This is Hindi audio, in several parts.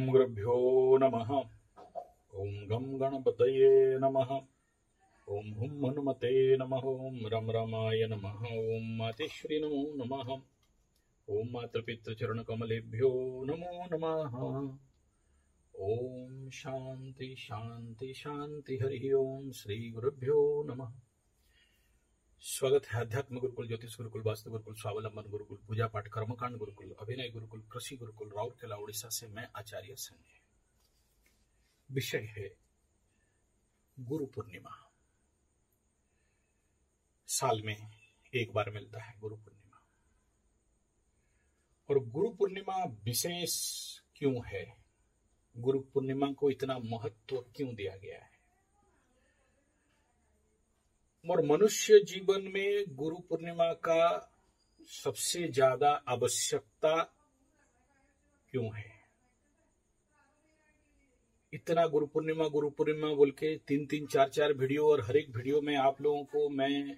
ओम गुरुभ्यो नमः। ओम गम गणपतये नमः। ओम हुम हनुमते नमः। ओम रम रमाय नमः। ओम मातेश्वरी नमो नमः। ओम मातृपितृचरण कमलेभ्यो नमो नमः। ओम शांति शांति शांति। हरि ओम श्री गुरुभ्यो नमः। स्वागत है अध्यात्म गुरुकुल, ज्योतिष गुरुकुल, वास्तु गुरुकुल, स्वावलंबन गुरुकुल, पूजा पाठ कर्मकांड गुरुकुल, अभिनय गुरुकुल, कृषि गुरुकुल, राउरकेला उड़ीसा से मैं आचार्य संजय। विषय है गुरु पूर्णिमा। साल में एक बार मिलता है गुरु पूर्णिमा। और गुरु पूर्णिमा विशेष क्यों है? गुरु पूर्णिमा को इतना महत्व क्यों दिया गया है? और मनुष्य जीवन में गुरु पूर्णिमा का सबसे ज्यादा आवश्यकता क्यों है? इतना गुरु पूर्णिमा बोल के 3-3, 4-4 वीडियो, और हर एक वीडियो में आप लोगों को मैं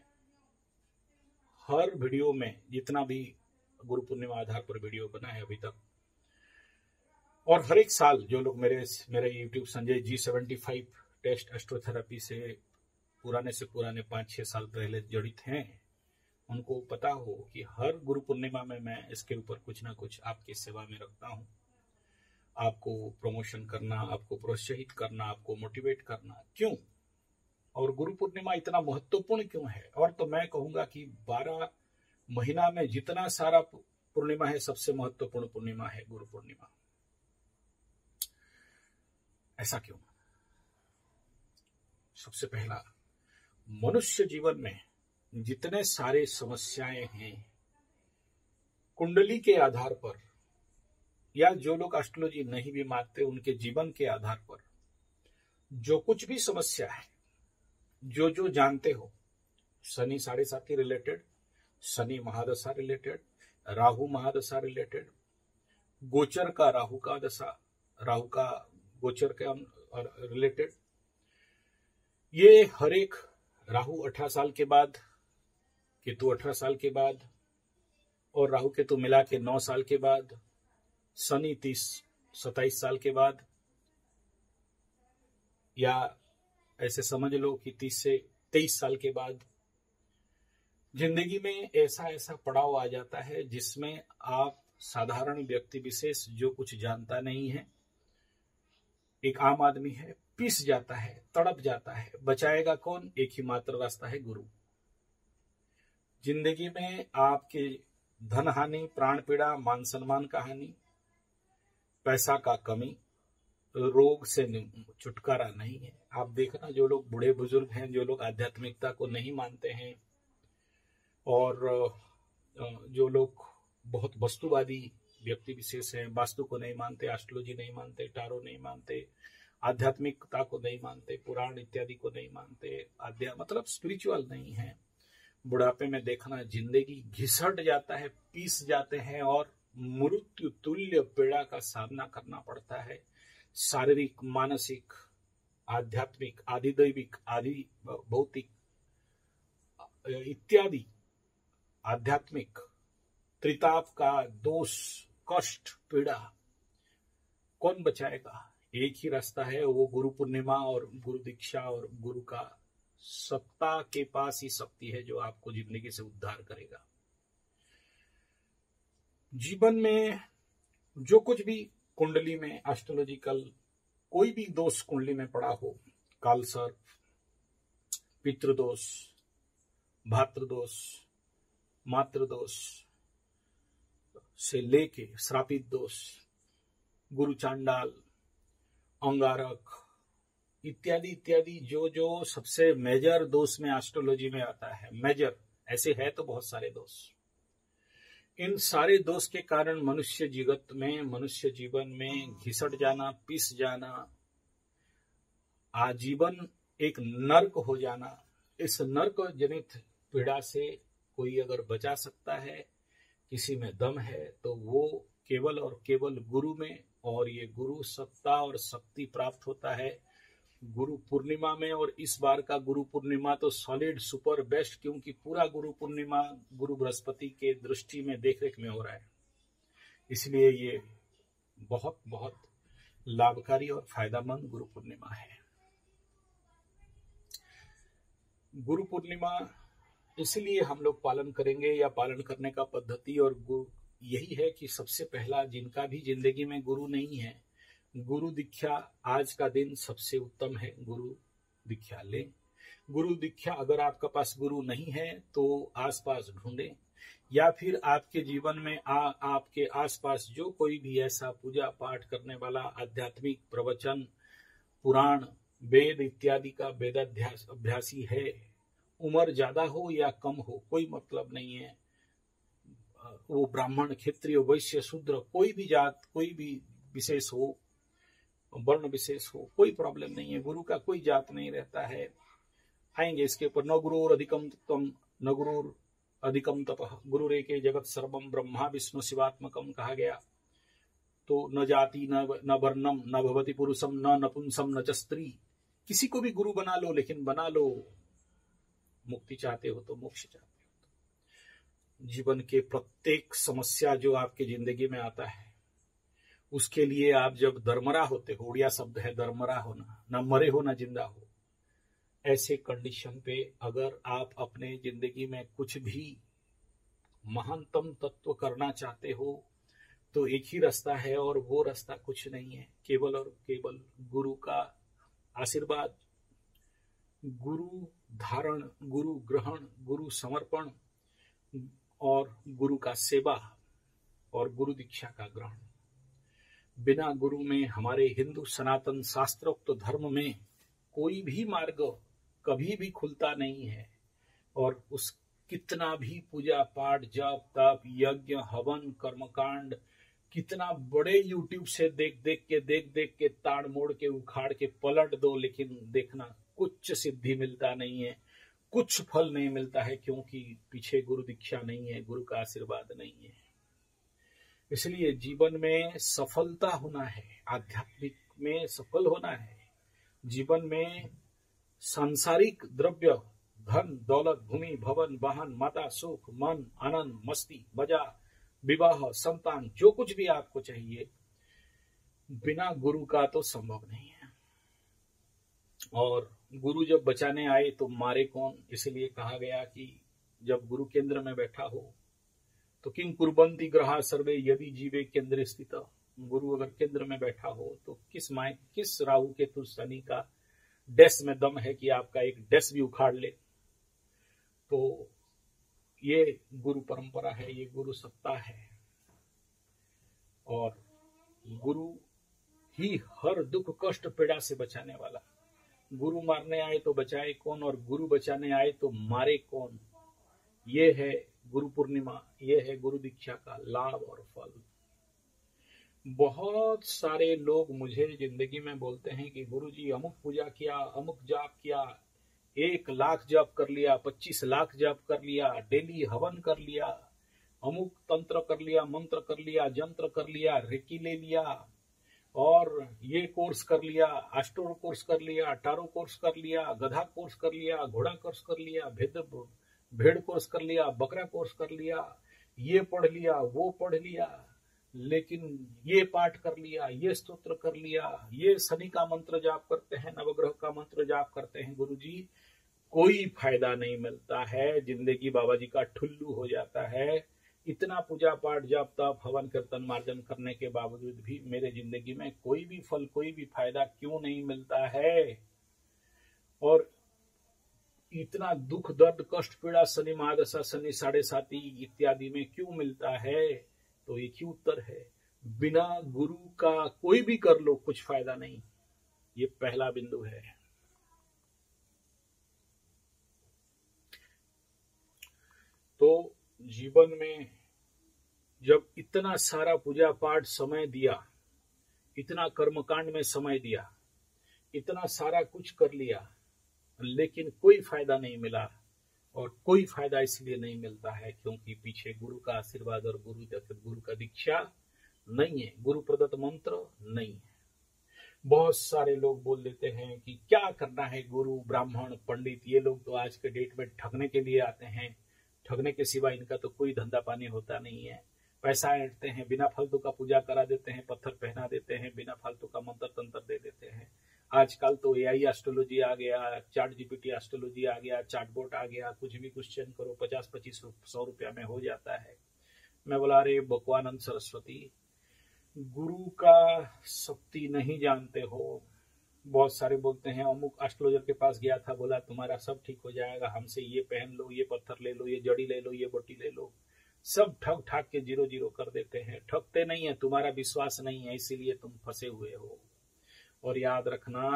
हर वीडियो में जितना भी गुरु पूर्णिमा आधार पर वीडियो बना है अभी तक, और हर एक साल जो लोग मेरे YouTube संजय G75 टेस्ट एस्ट्रोथेरेपी से पुराने 5-6 साल पहले जड़ित हैं, उनको पता हो कि हर गुरु पूर्णिमा में मैं इसके ऊपर कुछ ना कुछ आपकी सेवा में रखता हूं। आपको प्रमोशन करना, आपको प्रोत्साहित करना, आपको मोटिवेट करना। क्यों? और गुरु पूर्णिमा इतना महत्वपूर्ण क्यों है? और तो मैं कहूंगा कि 12 महीना में जितना सारा पूर्णिमा है, सबसे महत्वपूर्ण पूर्णिमा है गुरु पूर्णिमा। ऐसा क्यों? सबसे पहला, मनुष्य जीवन में जितने सारे समस्याएं हैं, कुंडली के आधार पर, या जो लोग एस्ट्रोलॉजी नहीं भी मानते उनके जीवन के आधार पर जो कुछ भी समस्या है, जो जानते हो, शनि 7.5 रिलेटेड, शनि महादशा रिलेटेड, राहु महादशा रिलेटेड, गोचर का राहु का दशा, राहु का गोचर के रिलेटेड, ये हर एक, राहु 18 साल के बाद, केतु 18 साल के बाद, और राहु केतु मिला के 9 साल के बाद, शनि 27 साल के बाद, या ऐसे समझ लो कि 30 से 23 साल के बाद जिंदगी में ऐसा पड़ाव आ जाता है जिसमें आप साधारण व्यक्ति विशेष जो कुछ जानता नहीं है, एक आम आदमी है, पिस जाता है, तड़प जाता है। बचाएगा कौन? एक ही मात्र रास्ता है, गुरु। जिंदगी में आपके धन हानि, प्राण पीड़ा, मान सम्मान का हानि, पैसा का कमी, रोग से छुटकारा नहीं है। आप देखना, जो लोग बूढ़े बुजुर्ग हैं, जो लोग आध्यात्मिकता को नहीं मानते हैं, और जो लोग बहुत वस्तुवादी व्यक्ति विशेष हैं, वास्तु को नहीं मानते, एस्ट्रोलॉजी नहीं मानते, टारो नहीं मानते, आध्यात्मिकता को नहीं मानते, पुराण इत्यादि को नहीं मानते, मतलब स्पिरिचुअल नहीं है, बुढ़ापे में देखना जिंदगी घिसट जाता है, पीस जाते हैं, और मृत्यु तुल्य पीड़ा का सामना करना पड़ता है। शारीरिक, मानसिक, आध्यात्मिक, आधिदैविक, आदि भौतिक इत्यादि आध्यात्मिक त्रिताप का दोष, कष्ट, पीड़ा कौन बचाएगा? एक ही रास्ता है, वो गुरु पूर्णिमा और गुरु दीक्षा और गुरु का सत्ता के पास ही शक्ति है जो आपको जिंदगी से उद्धार करेगा। जीवन में जो कुछ भी कुंडली में एस्ट्रोलॉजिकल कोई भी दोष कुंडली में पड़ा हो, काल सर्प, पितृदोष, भातृदोष, मातृदोष से लेके श्रापित दोष, गुरु चांडाल, अंगारक इत्यादि इत्यादि, जो सबसे मेजर दोष में एस्ट्रोलॉजी में आता है, मेजर, ऐसे है तो बहुत सारे दोष। इन सारे दोष के कारण मनुष्य जीवन में घिसट जाना, पिस जाना, आजीवन एक नर्क हो जाना। इस नर्क जनित पीड़ा से कोई अगर बचा सकता है, किसी में दम है, तो वो केवल और केवल गुरु में, और ये गुरु सत्ता और शक्ति प्राप्त होता है गुरु पूर्णिमा में। और इस बार का गुरु पूर्णिमा तो सॉलिड सुपर बेस्ट, क्योंकि पूरा गुरु पूर्णिमा गुरु बृहस्पति के दृष्टि में, देखरेख में हो रहा है। इसलिए ये बहुत बहुत लाभकारी और फायदामंद गुरु पूर्णिमा है। गुरु पूर्णिमा इसलिए हम लोग पालन करेंगे या पालन करने का पद्धति और गुरु यही है कि सबसे पहला जिनका भी जिंदगी में गुरु नहीं है, गुरु दीक्षा आज का दिन सबसे उत्तम है। गुरु दीक्षा लें। गुरु दीक्षा अगर आपका पास गुरु नहीं है तो आसपास ढूंढें, या फिर आपके जीवन में आपके आसपास जो कोई भी ऐसा पूजा पाठ करने वाला आध्यात्मिक प्रवचन पुराण वेद इत्यादि का वेदाध्यास अभ्यासी है, उम्र ज्यादा हो या कम हो कोई मतलब नहीं है, वो ब्राह्मण क्षत्रिय वैश्य शूद्र कोई भी जात कोई भी विशेष हो, वर्ण विशेष हो, कोई प्रॉब्लम नहीं है। गुरु का कोई जात नहीं रहता है। आएंगे इसके ऊपर। न गुरुर अधिकम तत्वम न गुरुर अधिकम तपः गुरुरेके जगत सर्वम ब्रह्मा विष्णु शिवात्मकम कहा गया। तो न जाति न वर्णम न भवति पुरुषम न नपुंसम न च स्त्री। किसी को भी गुरु बना लो, लेकिन बना लो मुक्ति चाहते हो तो, मोक्ष चाहते हो तो। जीवन के प्रत्येक समस्या जो आपके जिंदगी में आता है उसके लिए आप जब दरमरा होते हो, उड़िया शब्द है दरमरा होना, न मरे हो न जिंदा हो, ऐसे कंडीशन पे अगर आप अपने जिंदगी में कुछ भी महानतम तत्व करना चाहते हो तो एक ही रास्ता है, और वो रास्ता कुछ नहीं है, केवल और केवल गुरु का आशीर्वाद, गुरु धारण, गुरु ग्रहण, गुरु समर्पण और गुरु का सेवा और गुरु दीक्षा का ग्रहण। बिना गुरु में हमारे हिंदू सनातन शास्त्रोक्त धर्म में कोई भी मार्ग कभी भी खुलता नहीं है। और उस कितना भी पूजा पाठ जप तप यज्ञ हवन कर्मकांड कितना बड़े यूट्यूब से देख देख के ताड़ मोड़ के उखाड़ के पलट दो, लेकिन देखना कुछ सिद्धि मिलता नहीं है, कुछ फल नहीं मिलता है, क्योंकि पीछे गुरु दीक्षा नहीं है, गुरु का आशीर्वाद नहीं है। इसलिए जीवन में सफलता होना है, आध्यात्मिक में सफल होना है, जीवन में सांसारिक द्रव्य धन दौलत भूमि भवन वाहन माता सुख मन आनंद मस्ती मजा विवाह संतान जो कुछ भी आपको चाहिए बिना गुरु का तो संभव नहीं है। और गुरु जब बचाने आए तो मारे कौन, इसलिए कहा गया कि जब गुरु केंद्र में बैठा हो तो किं कुर्वन्ति ग्रहा सर्वे यदि जीवे केंद्र स्थित। गुरु अगर केंद्र में बैठा हो तो किस राहु केतु शनि का डैश में दम है कि आपका एक डैश भी उखाड़ ले। तो ये गुरु परंपरा है, ये गुरु सत्ता है, और गुरु ही हर दुख कष्ट पीड़ा से बचाने वाला। गुरु मारने आए तो बचाए कौन, और गुरु बचाने आए तो मारे कौन। ये है गुरु पूर्णिमा, ये है गुरु दीक्षा का लाभ और फल। बहुत सारे लोग मुझे जिंदगी में बोलते हैं कि गुरुजी अमुक पूजा किया, अमुक जाप किया, 1 लाख जाप कर लिया, 25 लाख जाप कर लिया, डेली हवन कर लिया, अमुक तंत्र कर लिया, मंत्र कर लिया, जंत्र कर लिया, रेकी ले लिया, और ये कोर्स कर लिया, अष्टोर कोर्स कर लिया, टारो कोर्स कर लिया, गधा कोर्स कर लिया, घोड़ा कोर्स कर लिया, भेड़ कोर्स कर लिया, बकरा कोर्स कर लिया, ये पढ़ लिया, वो पढ़ लिया, लेकिन ये पाठ कर लिया, ये स्तोत्र कर लिया, ये शनि का मंत्र जाप करते हैं, नवग्रह का मंत्र जाप करते हैं। गुरुजी कोई फायदा नहीं मिलता है, जिंदगी बाबा जी का ठुल्लू हो जाता है। इतना पूजा पाठ जप तप हवन कीर्तन मार्जन करने के बावजूद भी मेरे जिंदगी में कोई भी फल कोई भी फायदा क्यों नहीं मिलता है, और इतना दुख दर्द कष्ट पीड़ा शनि महादशा शनि 7.5 इत्यादि में क्यों मिलता है। तो एक ही उत्तर है, बिना गुरु का कोई भी कर लो कुछ फायदा नहीं। ये पहला बिंदु है। तो जीवन में जब इतना सारा पूजा पाठ समय दिया, इतना कर्मकांड में समय दिया, इतना सारा कुछ कर लिया, लेकिन कोई फायदा नहीं मिला, और कोई फायदा इसलिए नहीं मिलता है क्योंकि पीछे गुरु का आशीर्वाद और गुरु का दीक्षा नहीं है, गुरु प्रदत्त मंत्र नहीं है। बहुत सारे लोग बोल देते हैं कि क्या करना है, गुरु ब्राह्मण पंडित ये लोग तो आज के डेट में ठगने के लिए आते हैं, ठगने के सिवा इनका तो कोई धंधा पानी होता नहीं है। पैसा ऐंठते हैं, बिना फालतू का पूजा करा देते हैं, पत्थर पहना देते हैं, बिना फालतू का मंत्र आजकल तो एआई एस्ट्रोलॉजी आ गया, चैट जीपीटी एस्ट्रोलॉजी आ गया, चैटबॉट आ गया, कुछ भी क्वेश्चन करो 50-25-100 रुपया में हो जाता है। मैं बोला अरे बकवानंद सरस्वती, गुरु का शक्ति नहीं जानते हो। बहुत सारे बोलते हैं अमुक एस्ट्रोलॉजर के पास गया था, बोला तुम्हारा सब ठीक हो जाएगा, हमसे ये पहन लो, ये पत्थर ले लो, ये जड़ी ले लो, ये बोटी ले लो। सब ठग ठाक के 0-0 कर देते हैं। ठगते नहीं है, तुम्हारा विश्वास नहीं है, इसीलिए तुम फंसे हुए हो। और याद रखना,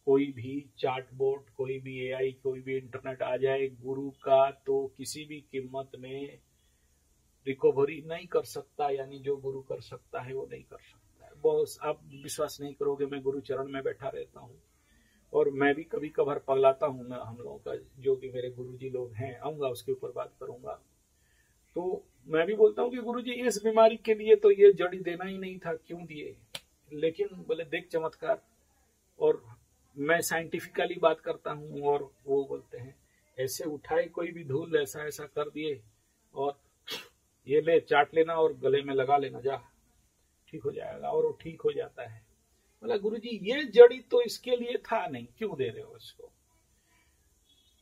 कोई भी चैट बोट, कोई भी एआई, कोई भी इंटरनेट आ जाए, गुरु का तो किसी भी कीमत में रिकवरी नहीं कर सकता। यानी जो गुरु कर सकता है वो नहीं कर सकता है। बॉस, आप विश्वास नहीं करोगे, मैं गुरु चरण में बैठा रहता हूँ और मैं भी कभी कभार पगलाता हूँ। मैं हम लोगों का जो भी मेरे गुरुजी लोग हैं, आऊंगा उसके ऊपर बात करूंगा। तो मैं भी बोलता हूँ कि गुरुजी इस बीमारी के लिए तो ये जड़ी देना ही नहीं था, क्यों दिए? लेकिन बोले देख चमत्कार। और मैं साइंटिफिकली बात करता हूँ और वो बोलते हैं ऐसे उठाए कोई भी धूल, ऐसा ऐसा कर दिए और ये ले चाट लेना और गले में लगा लेना, जा ठीक हो जाएगा। और वो ठीक हो जाता है। बोला गुरुजी ये जड़ी तो इसके लिए था नहीं, क्यों दे रहे हो इसको?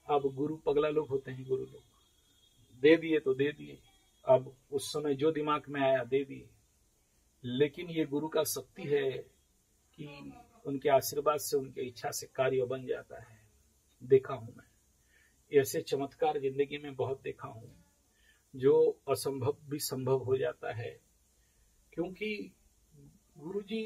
अब गुरु पगला लोग होते हैं, गुरु लोग दे दिए तो दे दिए। अब उस समय जो दिमाग में आया दे दिए। लेकिन ये गुरु का शक्ति है कि उनके आशीर्वाद से, उनके इच्छा से कार्य बन जाता है। देखा हूं मैं ऐसे चमत्कार, जिंदगी में बहुत देखा हूं, जो असंभव भी संभव हो जाता है। क्योंकि गुरुजी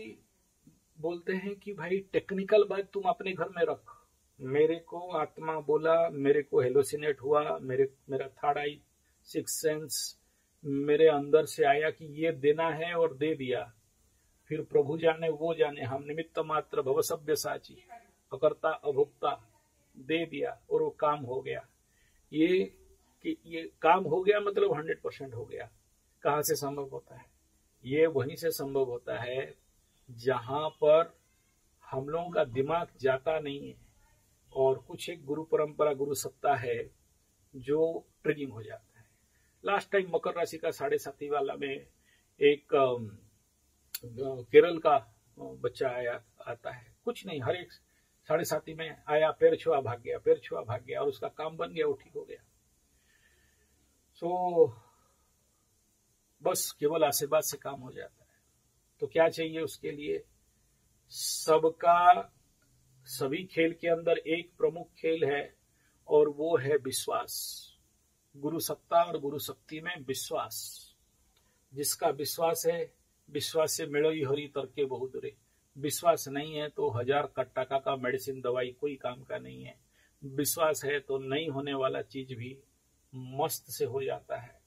बोलते हैं कि भाई टेक्निकल बात तुम अपने घर में रख। मेरे को आत्मा बोला, मेरे को हेलोसिनेट हुआ, मेरा थर्ड आई, सिक्स सेंस मेरे अंदर से आया कि ये देना है और दे दिया। फिर प्रभु जाने वो जाने, हम निमित्त मात्र भव सभ्य साची, अकर्ता अभोक्ता, दे दिया और वो काम हो गया। ये काम हो गया मतलब 100% हो गया। कहाँ से संभव होता है? ये वहीं से संभव होता है जहां पर हम लोगों का दिमाग जाता नहीं है और कुछ एक गुरु परंपरा, गुरु सत्ता है जो ट्रिगिंग हो जाता है। लास्ट टाइम मकर राशि का 7.5 वाला में एक केरल का बच्चा आता है, कुछ नहीं, हर एक 7.5 में आया, पैर छुआ भाग गया, पैर छुआ भाग गया और उसका काम बन गया, वो ठीक हो गया। तो बस केवल आशीर्वाद से काम हो जाता है। तो क्या चाहिए उसके लिए? सबका, सभी खेल के अंदर एक प्रमुख खेल है और वो है विश्वास। गुरु सत्ता और गुरु शक्ति में विश्वास। जिसका विश्वास है, विश्वास से मिलो ही हरि तर्के बहुत रे। विश्वास नहीं है तो 1000 टका का मेडिसिन दवाई कोई काम का नहीं है। विश्वास है तो नहीं होने वाला चीज भी मस्त से हो जाता है।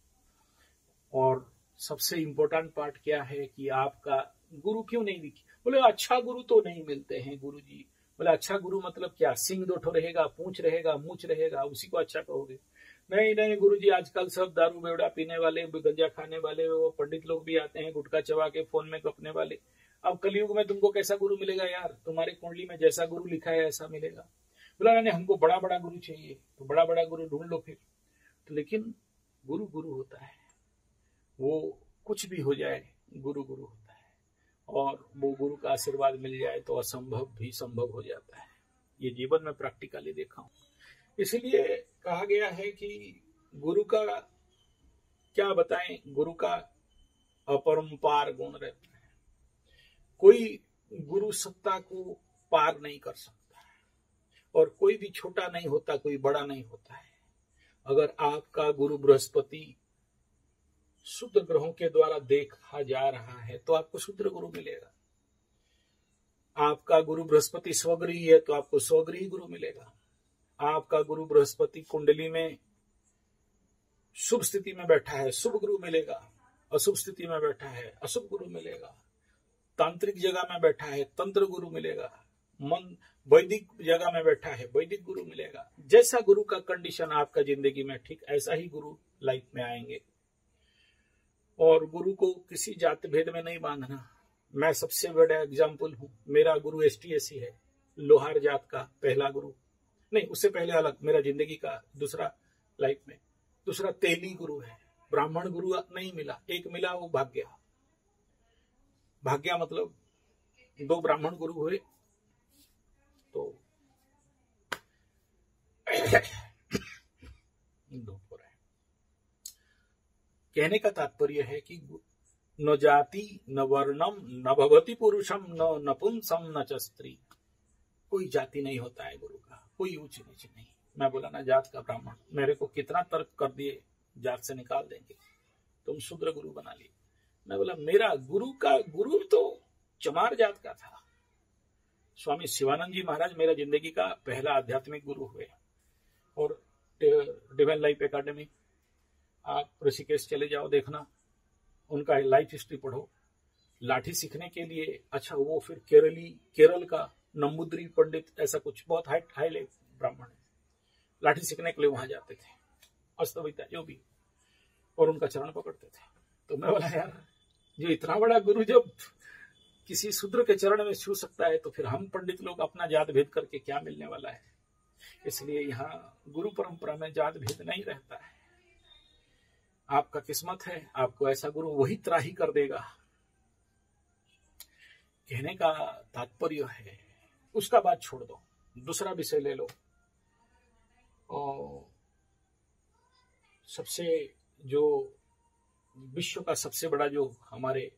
और सबसे इम्पोर्टेंट पार्ट क्या है कि आपका गुरु क्यों नहीं दिखी? बोले अच्छा गुरु तो नहीं मिलते हैं गुरुजी। बोले अच्छा गुरु मतलब क्या? सिंह 2 ठो रहेगा, पूंछ रहेगा, मूछ रहेगा, उसी को अच्छा कहोगे? नहीं नहीं गुरुजी, आजकल सब दारू बेवड़ा पीने वाले, गंजा खाने वाले, वो पंडित लोग भी आते हैं, गुटखा चबा के फोन में गपने वाले। अब कलयुग में तुमको कैसा गुरु मिलेगा यार? तुम्हारी कुंडली में जैसा गुरु लिखा है ऐसा मिलेगा। बोला नहीं, हमको बड़ा बड़ा गुरु चाहिए। तो बड़ा बड़ा गुरु ढूंढ लो फिर। तो लेकिन गुरु गुरु होता है, वो कुछ भी हो जाए, गुरु गुरु होता है। और वो गुरु का आशीर्वाद मिल जाए तो असंभव भी संभव हो जाता है। ये जीवन में प्रैक्टिकली देखा हूं। इसलिए कहा गया है कि गुरु का क्या बताएं, गुरु का अपरंपार गुण रहता है। कोई गुरु सत्ता को पार नहीं कर सकता है और कोई भी छोटा नहीं होता, कोई बड़ा नहीं होता है। अगर आपका गुरु बृहस्पति शुद्ध ग्रहों के द्वारा देखा जा रहा है तो आपको शुद्ध गुरु मिलेगा। आपका गुरु बृहस्पति स्वगृही है तो आपको स्वगृही गुरु मिलेगा। आपका गुरु बृहस्पति कुंडली में शुभ स्थिति में बैठा है, शुभ गुरु मिलेगा। अशुभ स्थिति में बैठा है, अशुभ गुरु मिलेगा। तांत्रिक जगह में बैठा है, तंत्र गुरु मिलेगा। मन वैदिक जगह में बैठा है, वैदिक गुरु मिलेगा। जैसा गुरु का कंडीशन आपका जिंदगी में, ठीक ऐसा ही गुरु लाइफ में आएंगे। और गुरु को किसी जात भेद में नहीं बांधना। मैं सबसे बड़ा एग्जाम्पल हूं। मेरा गुरु STSC है, लोहार जात का पहला गुरु। नहीं, उससे पहले अलग मेरा जिंदगी का दूसरा लाइफ में दूसरा तेली गुरु है। ब्राह्मण गुरु नहीं मिला, एक मिला, वो भाग गया। भाग गया मतलब 2 ब्राह्मण गुरु हुए, तो कहने का तात्पर्य है कि न जाति न वर्णम न भवति पुरुषम न नपुंसम न च स्त्री। कोई जाति नहीं होता है गुरु का, कोई ऊंच नीच नहीं। मैं बोला ना जात का ब्राह्मण, मेरे को कितना तर्क कर दिए, जात से निकाल देंगे, तुम शूद्र गुरु बना लिए। मैं बोला मेरा गुरु तो चमार जात का था। स्वामी शिवानंद जी महाराज मेरा जिंदगी का पहला आध्यात्मिक गुरु हुए। और डिवाइन लाइफ एकेडमी, आप ऋषिकेश चले जाओ, देखना उनका लाइफ हिस्ट्री पढ़ो। लाठी सीखने के लिए, अच्छा वो फिर केरल का नंबूद्री पंडित, ऐसा कुछ बहुत हाई ब्राह्मण है, लाठी सीखने के लिए वहां जाते थे, अस्तविता जो भी, और उनका चरण पकड़ते थे। तो मैं बोला यार, जो इतना बड़ा गुरु जब किसी शूद्र के चरण में छू सकता है, तो फिर हम पंडित लोग अपना जात भेद करके क्या मिलने वाला है। इसलिए यहाँ गुरु परंपरा में जात भेद नहीं रहता है। आपका किस्मत है, आपको ऐसा गुरु वही त्राही कर देगा। कहने का तात्पर्य है, उसका बात छोड़ दो, दूसरा विषय ले लो। और सबसे जो विश्व का सबसे बड़ा, जो हमारे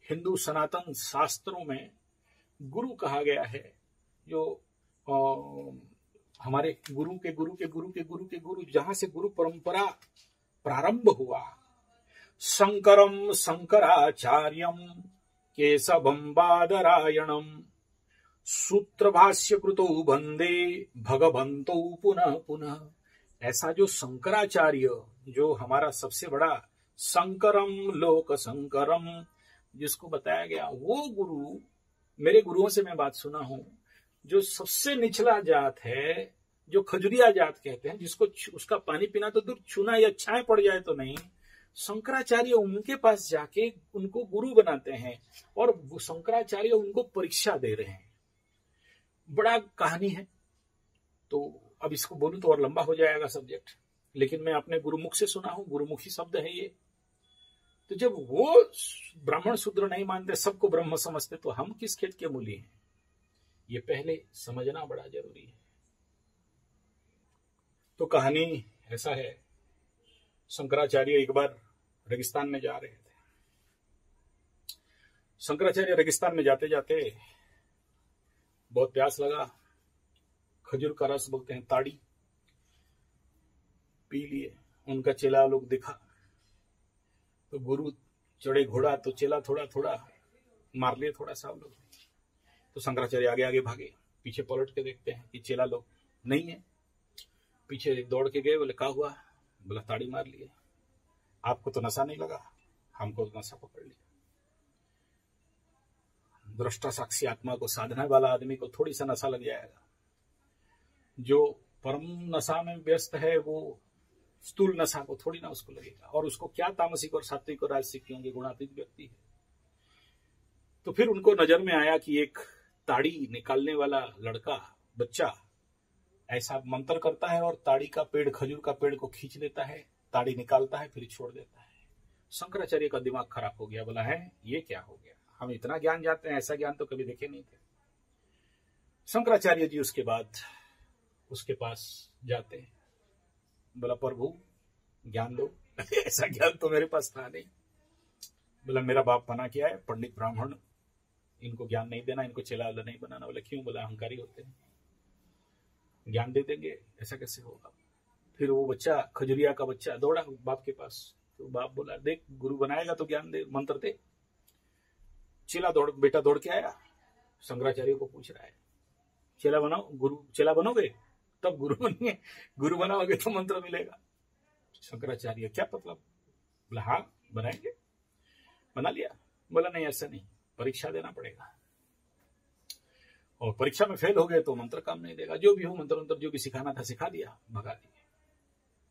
हिंदू सनातन शास्त्रों में गुरु कहा गया है, जो हमारे गुरु के गुरु के गुरु के गुरु के गुरु, जहां से गुरु परंपरा प्रारंभ हुआ, शंकरम शंकराचार्यम केशवम बादरायणम सूत्र भाष्य कृतो वंदे भगवंतो पुनः पुनः। ऐसा जो शंकराचार्य, जो हमारा सबसे बड़ा शंकरम लोक शंकरम जिसको बताया गया, वो गुरु, मेरे गुरुओं से मैं बात सुना हूं, जो सबसे निचला जात है, जो खजुरिया जात कहते हैं, जिसको उसका पानी पीना तो दूर, छूना या छाए पड़ जाए तो नहीं, शंकराचार्य उनके पास जाके उनको गुरु बनाते हैं, और शंकराचार्य उनको परीक्षा दे रहे हैं। बड़ा कहानी है, तो अब इसको बोलूं तो और लंबा हो जाएगा सब्जेक्ट, लेकिन मैं अपने गुरुमुख से सुना हूं, गुरुमुखी शब्द है ये। तो जब वो ब्राह्मण शूद्र नहीं मानते, सबको ब्रह्म समझते, तो हम किस खेत के मूली हैं, ये पहले समझना बड़ा जरूरी है। तो कहानी ऐसा है, शंकराचार्य एक बार रेगिस्तान में जा रहे थे। शंकराचार्य रेगिस्तान में जाते जाते बहुत प्यास लगा, खजूर का रस बोलते हैं, ताड़ी पी लिए। उनका चेला लोग दिखा, तो गुरु चढ़े घोड़ा, तो चेला थोड़ा थोड़ा मार लिए, थोड़ा सा लोग। तो शंकराचार्य आगे आगे भागे, पीछे पलट के देखते हैं कि चेला लोग नहीं है। पीछे दौड़ के गए, बोले क्या हुआ? बोला ताड़ी मार लिए। आपको तो नशा नहीं लगा, हमको तो नशा पकड़ लिया। दृष्टा साक्षी आत्मा को, साधना वाला आदमी को थोड़ी सा नशा लग जाएगा। जो परम नशा में व्यस्त है, वो स्थूल नशा को थोड़ी ना उसको लगेगा। और उसको क्या तामसिक और सात्विक और राजसिक, क्योंकि गुणातीत व्यक्ति है। तो फिर उनको नजर में आया कि एक ताड़ी निकालने वाला लड़का, बच्चा, ऐसा मंत्र करता है और ताड़ी का पेड़, खजूर का पेड़ को खींच लेता है, ताड़ी निकालता है, फिर छोड़ देता है। शंकराचार्य का दिमाग खराब हो गया, बोला है ये क्या हो गया, हम इतना ज्ञान जानते हैं, ऐसा ज्ञान तो कभी देखे नहीं थे। शंकराचार्य जी उसके बाद उसके पास जाते हैं, बोला प्रभु ज्ञान दो। ऐसा ज्ञान तो मेरे पास था नहीं। बोला मेरा बाप मना किया है, पंडित ब्राह्मण, इनको ज्ञान नहीं देना, इनको चेला नहीं बनाना। बोला क्यों? बोला अहंकारी होते हैं, ज्ञान दे देंगे, ऐसा कैसे होगा। फिर वो बच्चा, खजुरिया का बच्चा, दौड़ा बाप के पास। तो बाप बोला देख, गुरु बनाएगा तो ज्ञान दे, मंत्र दे। चेला बेटा दौड़ के आया, शंकराचार्य को पूछ रहा है, चेला बनाओ, गुरु चेला बनोगे तब गुरु बनेंगे, गुरु बनाओगे तो मंत्र मिलेगा। शंकराचार्य क्या मतलब? बोला हाँ बनाएंगे। बना लिया। बोला नहीं ऐसा नहीं, परीक्षा देना पड़ेगा, और परीक्षा में फेल हो गए तो मंत्र काम नहीं देगा। जो भी हो, मंत्र जो भी सिखाना था सिखा दिया, भगा दिए।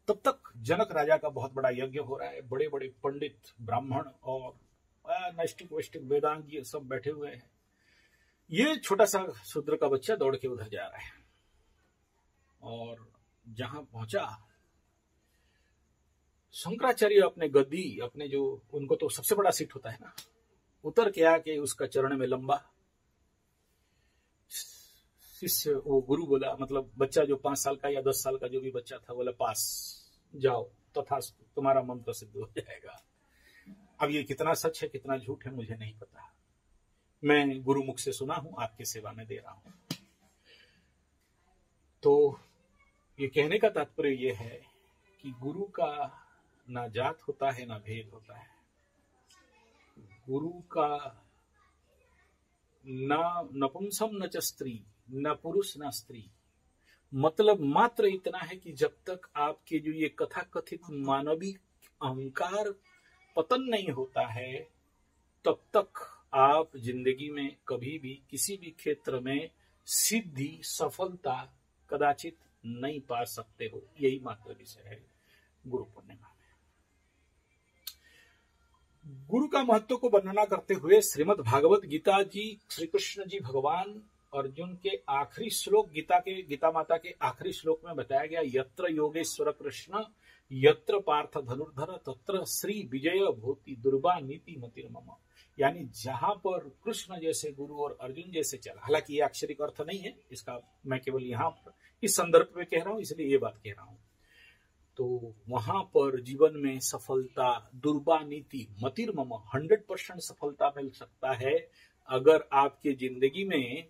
तब तक जनक राजा का बहुत बड़ा यज्ञ हो रहा है, बड़े बड़े पंडित ब्राह्मण और नैष्टिक वैष्टिक वेदांग ये सब बैठे हुए हैं। ये छोटा सा शूद्र का बच्चा दौड़ के उधर जा रहा है, और जहां पहुंचा, शंकराचार्य अपने गद्दी, अपने जो, उनको तो सबसे बड़ा सीट होता है ना, उतर के आके उसका चरण में लंबा किस वो गुरु बोला, मतलब बच्चा जो 5 साल का या 10 साल का जो भी बच्चा था, बोला पास जाओ तथास्तु, तुम्हारा मंत्र सिद्ध हो जाएगा। अब ये कितना सच है कितना झूठ है मुझे नहीं पता, मैं गुरुमुख से सुना हूं, आपकी सेवा में दे रहा हूं। तो ये कहने का तात्पर्य ये है कि गुरु का ना जात होता है ना भेद होता है, गुरु का ना नपुंसक न च स्त्री, न पुरुष न स्त्री, मतलब मात्र इतना है कि जब तक आपके जो ये कथाकथित मानवीय अहंकार पतन नहीं होता है, तब तक आप जिंदगी में कभी भी किसी भी क्षेत्र में सिद्धि सफलता कदाचित नहीं पा सकते हो। यही मात्र विषय है गुरु पूर्णिमा में। गुरु का महत्व को वर्णना करते हुए श्रीमद् भागवत गीता जी, श्री कृष्ण जी भगवान अर्जुन के आखिरी श्लोक, गीता माता के आखिरी श्लोक में बताया गया, यत्र योगेश्वर कृष्ण यत्र पार्थ धनुर्धर तत्र श्री विजय भूति दुर्बा नीति मतिर्मम। यानी जहां पर कृष्ण जैसे गुरु और अर्जुन जैसे चला, हालांकि ये अक्षरिक अर्थ नहीं है इसका, मैं केवल यहाँ पर इस संदर्भ में कह रहा हूं, इसलिए ये बात कह रहा हूं। तो वहां पर जीवन में सफलता, दुर्बा नीति मतिर्मम, 100% सफलता मिल सकता है अगर आपके जिंदगी में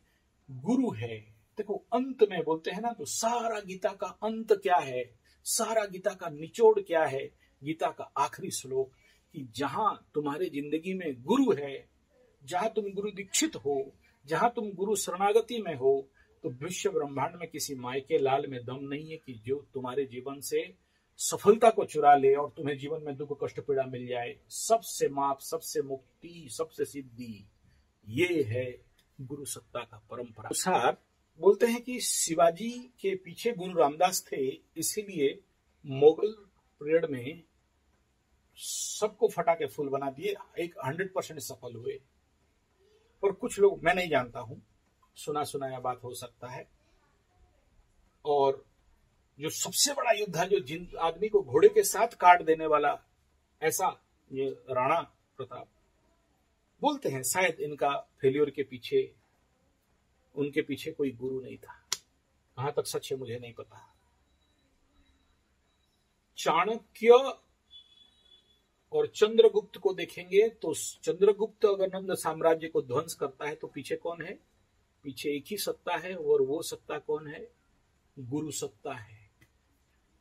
गुरु है। देखो अंत में बोलते हैं ना, तो सारा गीता का अंत क्या है, सारा गीता का निचोड़ क्या है, गीता का आखिरी श्लोक, कि जहां तुम्हारे जिंदगी में गुरु है, जहां तुम गुरु दीक्षित हो, जहां तुम गुरु शरणागति में हो, तो विश्व ब्रह्मांड में किसी मायके लाल में दम नहीं है कि जो तुम्हारे जीवन से सफलता को चुरा ले और तुम्हें जीवन में दुख कष्ट पीड़ा मिल जाए। सबसे माप, सबसे मुक्ति, सबसे सिद्धि, ये है गुरु सत्ता का परंपरा अनुसार। बोलते हैं कि शिवाजी के पीछे गुरु रामदास थे, इसीलिए मुगल पीरियड में सबको फटाके फूल बना दिए, एक 100% सफल हुए। और कुछ लोग, मैं नहीं जानता हूं, सुना सुनाया बात हो सकता है। और जो सबसे बड़ा युद्ध है, जो जिन आदमी को घोड़े के साथ काट देने वाला, ऐसा ये राणा प्रताप, बोलते हैं शायद इनका फेल्योर के पीछे, उनके पीछे कोई गुरु नहीं था। कहां तक सच है मुझे नहीं पता। चाणक्य और चंद्रगुप्त को देखेंगे तो चंद्रगुप्त अगर नंद साम्राज्य को ध्वंस करता है तो पीछे कौन है, पीछे एक ही सत्ता है, और वो सत्ता कौन है, गुरु सत्ता है।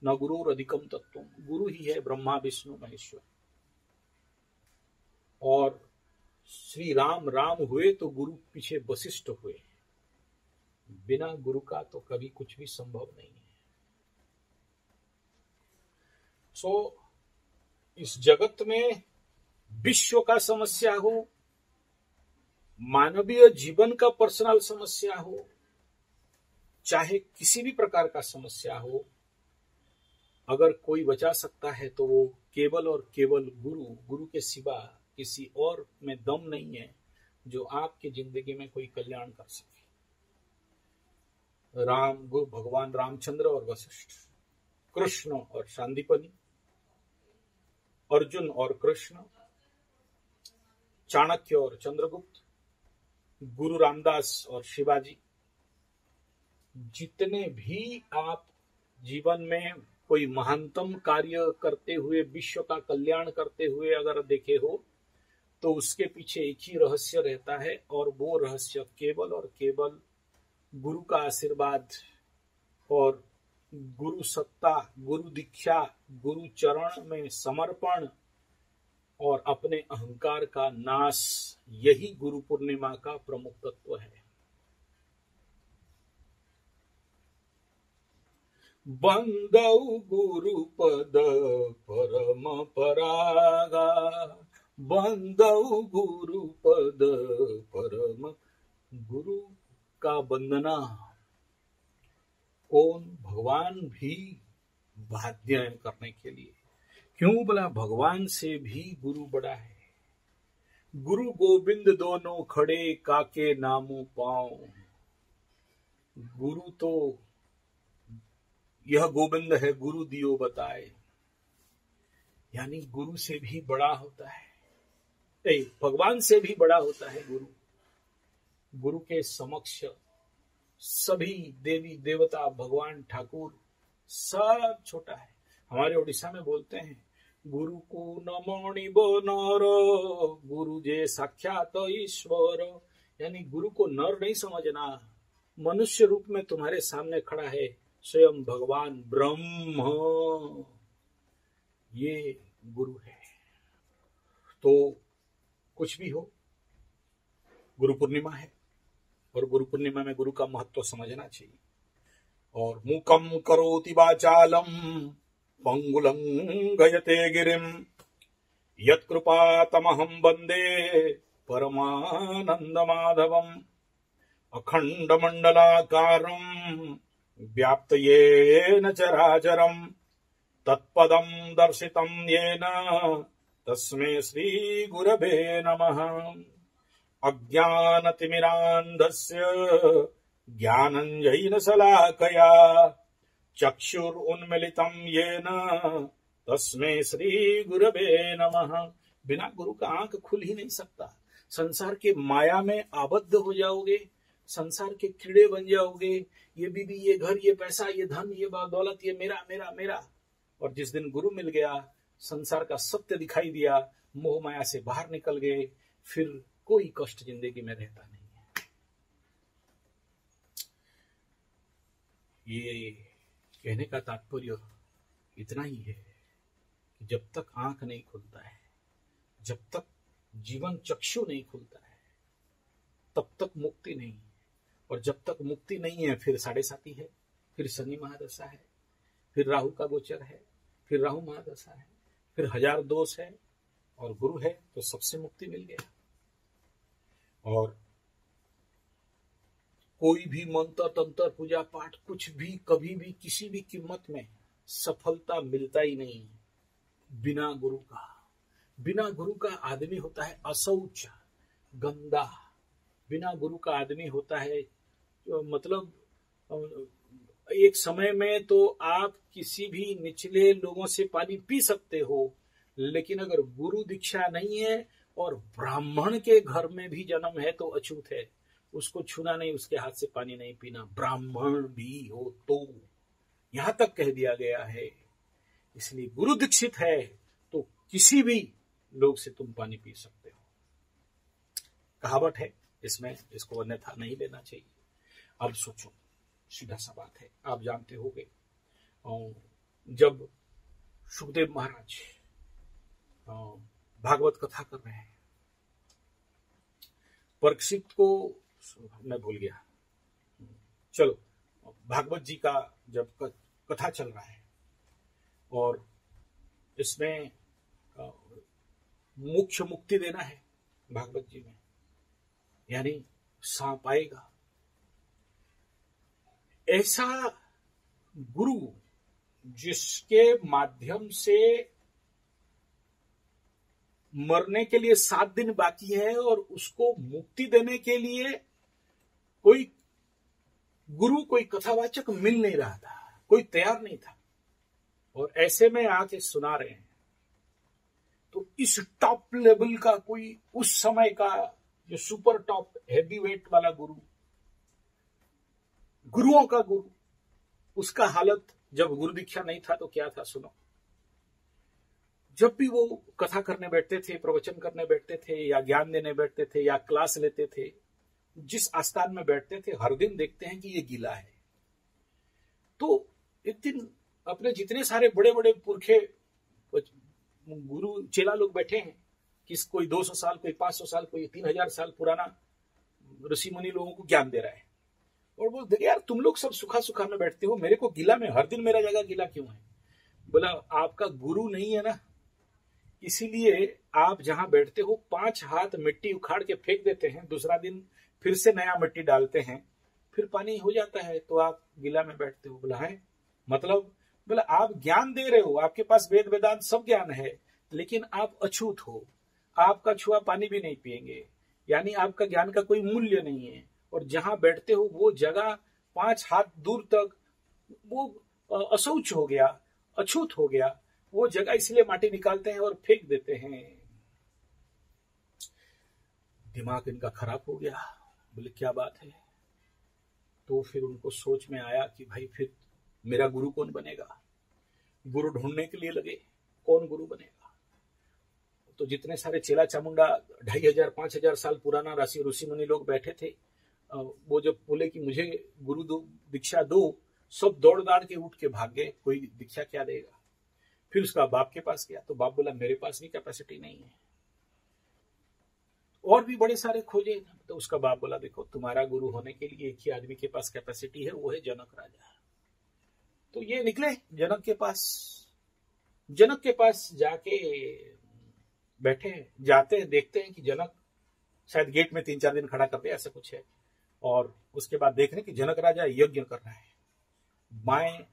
न गुरु अधिकम तत्व, गुरु ही है ब्रह्मा विष्णु महेश्वर। और श्री राम राम हुए तो गुरु पीछे वशिष्ठ हुए, बिना गुरु का तो कभी कुछ भी संभव नहीं है। सो इस जगत में विश्व का समस्या हो, मानवीय जीवन का पर्सनल समस्या हो, चाहे किसी भी प्रकार का समस्या हो, अगर कोई बचा सकता है तो वो केवल और केवल गुरु, गुरु के सिवा किसी और में दम नहीं है जो आपकी जिंदगी में कोई कल्याण कर सके। राम, गुरु भगवान रामचंद्र और वशिष्ठ, कृष्ण और शांतिपनी, अर्जुन और कृष्ण, चाणक्य और चंद्रगुप्त, गुरु रामदास और शिवाजी, जितने भी आप जीवन में कोई महानतम कार्य करते हुए, विश्व का कल्याण करते हुए अगर देखे हो, तो उसके पीछे एक ही रहस्य रहता है, और वो रहस्य केवल और केवल गुरु का आशीर्वाद और गुरु सत्ता, गुरु दीक्षा, गुरु चरण में समर्पण और अपने अहंकार का नाश, यही गुरु पूर्णिमा का प्रमुख तत्व है। बंदौ गुरु पद परम परागा, बंदौ गुरु पद परम, गुरु का वंदना कौन, भगवान भी बाध्य है करने के लिए। क्यों बोला, भगवान से भी गुरु बड़ा है। गुरु गोविंद दोनों खड़े, काके नामों पांव। गुरु तो यह गोविंद है, गुरु दियो बताए, यानी गुरु से भी बड़ा होता है, भगवान से भी बड़ा होता है गुरु। गुरु के समक्ष सभी देवी देवता भगवान ठाकुर सब छोटा है। हमारे उड़ीसा में बोलते हैं गुरु को नमणिब नर, गुरु जे साक्षात ईश्वर। यानी गुरु को नर नहीं समझना, मनुष्य रूप में तुम्हारे सामने खड़ा है स्वयं भगवान ब्रह्म, ये गुरु है। तो कुछ भी हो, गुरु पूर्णिमा है और गुरु पूर्णिमा में गुरु का महत्व समझना चाहिए। और मूकम करोति वाचालम पंगुलं गयते गिरिम यत्कृपातमहं वन्दे परमानंद माधवम अखंडमंडलाकारं व्याप्तयेन चराचरं तत्पदं दर्शितं येन तस्मै श्री गुरवे नमः। अज्ञानतिमिरान्धस्य ज्ञानञ्जनेन शलाकया चक्षुरुन्मीलितं येन तस्मै श्री गुरवे नमः। बिना गुरु का आंख खुल ही नहीं सकता। संसार के माया में आबद्ध हो जाओगे, संसार के कीड़े बन जाओगे, ये बीबी, ये घर, ये पैसा, ये धन, ये दौलत, ये मेरा मेरा मेरा। और जिस दिन गुरु मिल गया, संसार का सत्य दिखाई दिया, मोह माया से बाहर निकल गए, फिर कोई कष्ट जिंदगी में रहता नहीं है। ये कहने का तात्पर्य इतना ही है कि जब तक आंख नहीं खुलता है, जब तक जीवन चक्षु नहीं खुलता है, तब तक मुक्ति नहीं है। और जब तक मुक्ति नहीं है, फिर 7.5 है, फिर शनि महादशा है, फिर राहु का गोचर है, फिर राहु महादशा है, फिर 1000 दोष है, और गुरु है तो सबसे मुक्ति मिल गया। और कोई भी मंत्र तंत्र पूजा पाठ कुछ भी कभी भी किसी भी कीमत में सफलता मिलता ही नहीं बिना गुरु का। बिना गुरु का आदमी होता है अशौच, गंदा। बिना गुरु का आदमी होता है मतलब एक समय में तो आप किसी भी निचले लोगों से पानी पी सकते हो, लेकिन अगर गुरु दीक्षा नहीं है और ब्राह्मण के घर में भी जन्म है तो अछूत है, उसको छूना नहीं, उसके हाथ से पानी नहीं पीना, ब्राह्मण भी हो तो। यहां तक कह दिया गया है। इसलिए गुरु दीक्षित है तो किसी भी लोग से तुम पानी पी सकते हो। कहावत है इसमें, इसको अन्यथा नहीं लेना चाहिए। अब सोचो, सीधा सा बात है, आप जानते होंगे जब सुखदेव महाराज भागवत कथा कर रहे हैं, परीक्षित को मैं भूल गया, चलो भागवत जी का जब कथा चल रहा है और इसमें मुख्य मुक्ति देना है भागवत जी में, यानी सांप आएगा। ऐसा गुरु जिसके माध्यम से मरने के लिए 7 दिन बाकी है और उसको मुक्ति देने के लिए कोई गुरु, कोई कथावाचक मिल नहीं रहा था, कोई तैयार नहीं था, और ऐसे में आके सुना रहे हैं। तो इस टॉप लेवल का कोई, उस समय का जो सुपर टॉप हैवी वेट वाला गुरु, गुरुओं का गुरु, उसका हालत जब गुरु दीक्षा नहीं था तो क्या था सुनो। जब भी वो कथा करने बैठते थे, प्रवचन करने बैठते थे, या ज्ञान देने बैठते थे, या क्लास लेते थे, जिस आस्थान में बैठते थे हर दिन देखते हैं कि ये गीला है। तो एक दिन अपने जितने सारे बड़े बड़े पुरखे गुरु चेला लोग बैठे हैं, किस कोई 200 साल, कोई 500 साल, कोई 3000 साल पुराना ऋषि मुनि लोगों को ज्ञान दे रहा है, और बोलते यार तुम लोग सब सुखा सुखा में बैठते हो, मेरे को गीला में हर दिन मेरा जगह गीला क्यों है? बोला आपका गुरु नहीं है ना, इसीलिए आप जहां बैठते हो 5 हाथ मिट्टी उखाड़ के फेंक देते हैं, दूसरा दिन फिर से नया मिट्टी डालते हैं, फिर पानी हो जाता है, तो आप गीला में बैठते हो। बोला है मतलब? बोला आप ज्ञान दे रहे हो, आपके पास वेद वेदांत सब ज्ञान है, लेकिन आप अछूत हो, आपका छुआ पानी भी नहीं पिएंगे, यानी आपका ज्ञान का कोई मूल्य नहीं है। और जहां बैठते हो वो जगह 5 हाथ दूर तक वो अशौच हो गया, अछूत हो गया, वो जगह इसलिए माटी निकालते हैं और फेंक देते हैं। दिमाग इनका खराब हो गया। बोले क्या बात है? तो फिर उनको सोच में आया कि भाई फिर मेरा गुरु कौन बनेगा। गुरु ढूंढने के लिए लगे, कौन गुरु बनेगा। तो जितने सारे चेला चामुंडा 2500-5000 साल पुराना ऋषि मुनि लोग बैठे थे, वो जब बोले कि मुझे गुरु दो, दीक्षा दो, सब दौड़ दाड़ के उठ के भाग गए, कोई दीक्षा क्या देगा। फिर उसका बाप के पास गया तो बाप बोला मेरे पास भी कैपेसिटी नहीं है। और भी बड़े सारे खोजे तो उसका बाप बोला देखो तुम्हारा गुरु होने के लिए एक ही आदमी के पास कैपेसिटी है, वो है जनक राजा। तो ये निकले जनक के पास। जनक के पास जाके बैठे, जाते हैं, देखते हैं कि जनक शायद गेट में 3-4 दिन खड़ा कर दे, ऐसा कुछ है। और उसके बाद देख रहे हैं कि जनक राजा यज्ञ कर रहा है,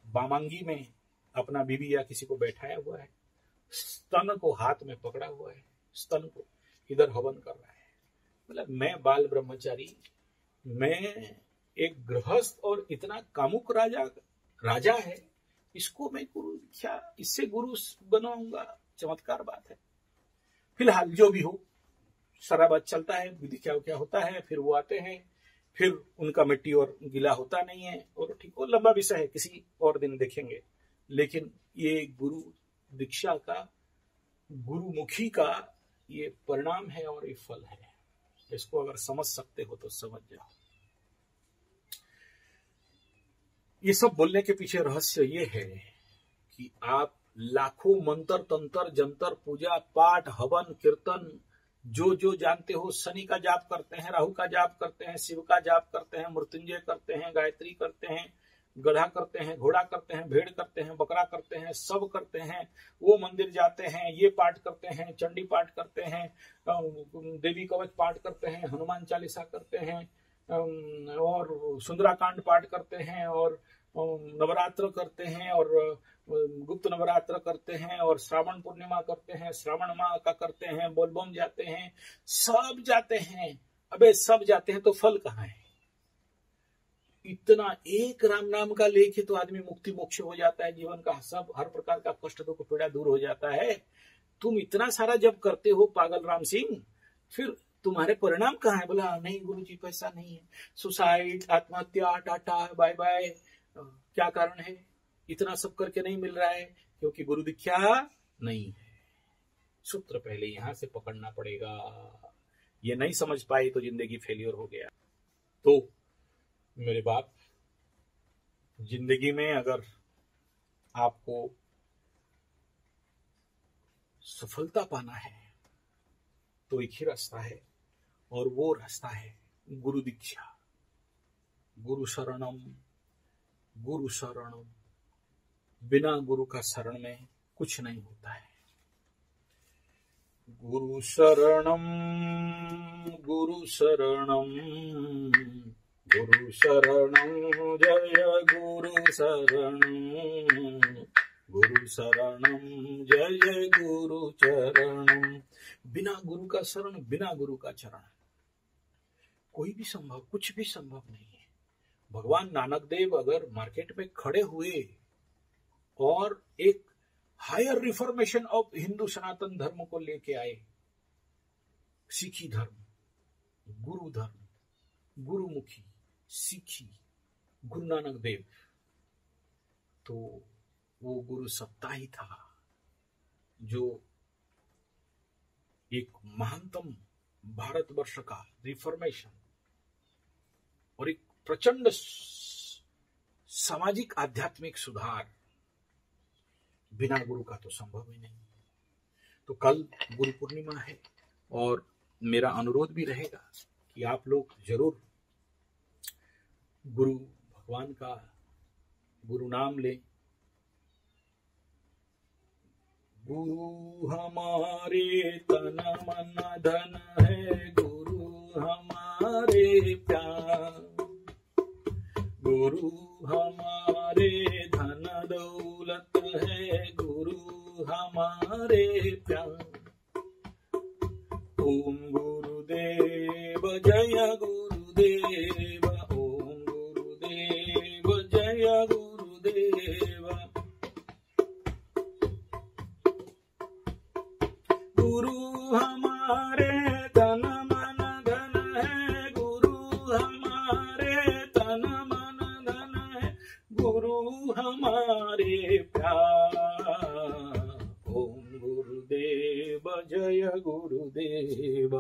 बामांगी में अपना बीबी या किसी को बैठाया हुआ है, स्तन को हाथ में पकड़ा हुआ है, स्तन को इधर हवन कर रहा है। मतलब मैं बाल ब्रह्मचारी, मैं एक गृहस्थ और इतना कामुक राजा है, इसको मैं गुरु क्या, इससे गुरु बनाऊंगा, चमत्कार बात है। फिलहाल जो भी हो सारा बात चलता है, विधि क्या होता है, फिर वो आते हैं, फिर उनका मिट्टी और गिला होता नहीं है, और ठीक वो लंबा विषय है, किसी और दिन देखेंगे। लेकिन ये गुरु दीक्षा का, गुरुमुखी का ये परिणाम है और ये फल है। इसको अगर समझ सकते हो तो समझ जाओ। ये सब बोलने के पीछे रहस्य ये है कि आप लाखों मंत्र तंत्र जंतर पूजा पाठ हवन कीर्तन जो जो जानते हो, शनि का जाप करते हैं, राहु का जाप करते हैं, शिव का जाप करते हैं, मृत्युंजय करते हैं, गायत्री करते हैं, गधा करते हैं, घोड़ा करते हैं, भेड़ करते हैं, बकरा करते हैं, सब करते हैं। वो मंदिर जाते हैं, ये पाठ करते हैं, चंडी पाठ करते हैं, देवी कवच पाठ करते हैं, हनुमान चालीसा करते हैं, और सुंदराकांड पाठ करते हैं, और नवरात्र करते हैं, और गुप्त नवरात्र करते हैं, और श्रावण पूर्णिमा करते हैं, श्रावण माह का करते हैं, बोलबम जाते हैं, सब जाते हैं। अबे सब जाते हैं तो फल कहाँ है? इतना एक राम नाम का लेके तो आदमी मुक्ति मोक्ष हो जाता है, जीवन का सब हर प्रकार का कष्ट दुख पीड़ा दूर हो जाता है। तुम इतना सारा जब करते हो पागल राम सिंह, फिर तुम्हारे परिणाम कहाँ है? बोला नहीं गुरुजी पैसा नहीं है, सुसाइड, आत्महत्या, टाटा बाय बाय। क्या कारण है? इतना सब करके नहीं मिल रहा है क्योंकि गुरु दीक्षा नहीं है। सूत्र पहले यहां से पकड़ना पड़ेगा। ये नहीं समझ पाए तो जिंदगी फेलियर हो गया। तो मेरे बाप, जिंदगी में अगर आपको सफलता पाना है तो एक ही रास्ता है, और वो रास्ता है गुरु दीक्षा। गुरु शरणम, गुरु शरणम। बिना गुरु का शरण में कुछ नहीं होता है। गुरु शरणम, गुरु शरणम, गुरु शरणम, जय गुरु शरणम, गुरु शरणम, जय गुरु चरणम। बिना गुरु का शरण, बिना गुरु का चरण कोई भी संभव, कुछ भी संभव नहीं है। भगवान नानक देव अगर मार्केट में खड़े हुए और एक हायर रिफॉर्मेशन ऑफ हिंदू सनातन धर्म को लेके आए, सिखी धर्म, गुरु धर्म, गुरुमुखी, सिखी, गुरु नानक देव, तो वो गुरु सत्ता ही था जो एक महानतम भारतवर्ष का रिफॉर्मेशन और एक प्रचंड सामाजिक आध्यात्मिक सुधार, बिना गुरु का तो संभव ही नहीं। तो कल गुरु पूर्णिमा है और मेरा अनुरोध भी रहेगा कि आप लोग जरूर गुरु भगवान का गुरु नाम लें। गुरु हमारे तन मन धन है, गुरु हमारे प्यार, गुरु हमारे धन दौलत है, गुरु हमारे प्यार। ओम गुरुदेव जय गुरुदेव, ओम गुरुदेव जय गुरुदेव। गुरु हमारे तन मन धन है, गुरु हमारे तन मन हमारे प्यार। ओम गुरुदेव जय गुरुदेव,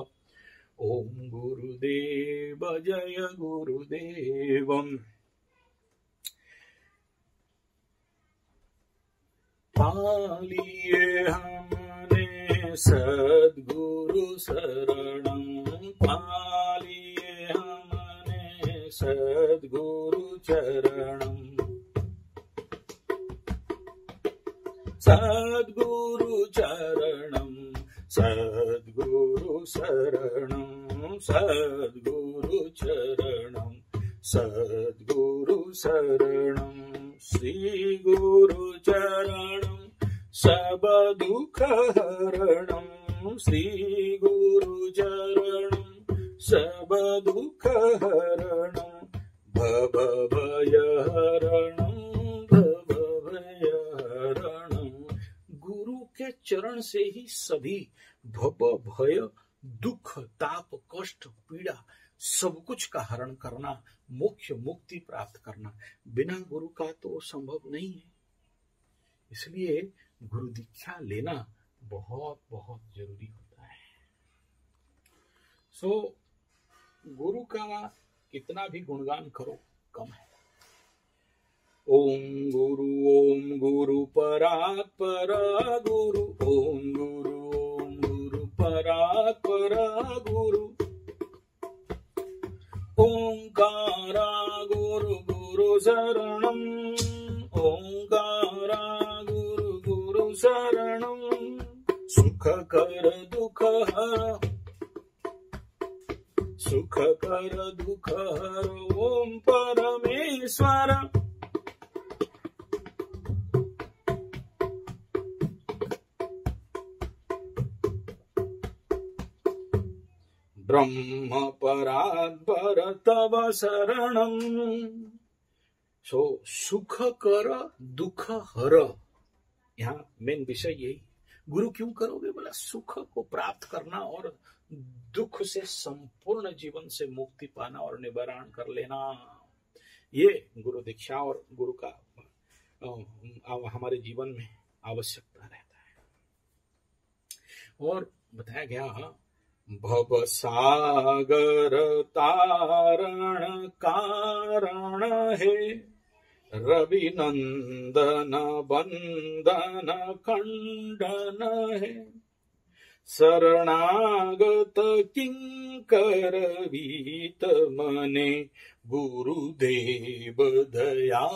ओम गुरुदेव जय गुरुदेव। पालिए हमने सद्गुरु शरणम, पालिए हमने सद्गुरु चरणम, सद्गुरु चरणम, सद्गुरु शरणम, सद्गुरु चरणम, सद्गुरु शरणम। श्री गुरु चरणम सब दुख हरणम, श्री गुरु चरणम सब दुख हरणम, भव भय हरणम, भव भय हरणम। गुरु के चरण से ही सभी भव भय दुख ताप कष्ट पीड़ा सब कुछ का हरण करना, मोक्ष मुक्ति प्राप्त करना बिना गुरु का तो संभव नहीं है। इसलिए गुरु दीक्षा लेना बहुत बहुत जरूरी होता है। गुरु का कितना भी गुणगान करो कम है। ओम गुरु परात् परा गुरु, ओम गुरु परात् परा गुरु, ओंकारा गुरु गुरु शरणम, ओंकारा गुरु गुरु शरणम, सुख कर दुख हर, सुख कर दुख हर ओम परमेश्वर। ब्रह्म परात् पर तव शरणम। सुख कर दुख हर, यहाँ मेन विषय यही। गुरु क्यों करोगे बोला, सुख को प्राप्त करना और दुख से संपूर्ण जीवन से मुक्ति पाना और निवारण कर लेना। ये गुरु दीक्षा और गुरु का हमारे जीवन में आवश्यकता रहता है। और बताया गया भव सागर तारण कारण है, रवि नंदन बंदन खंडन है, शरणागत किंकर वीत मने, गुरुदेव दया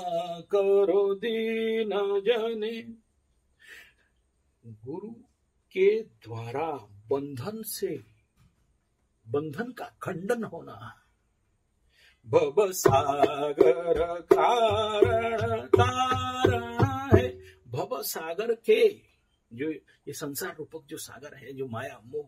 करो दीन जने। गुरु के द्वारा बंधन का खंडन होना। भव सागर कारण तारण है, भव सागर के जो ये संसार रूपक जो सागर है, जो माया मोह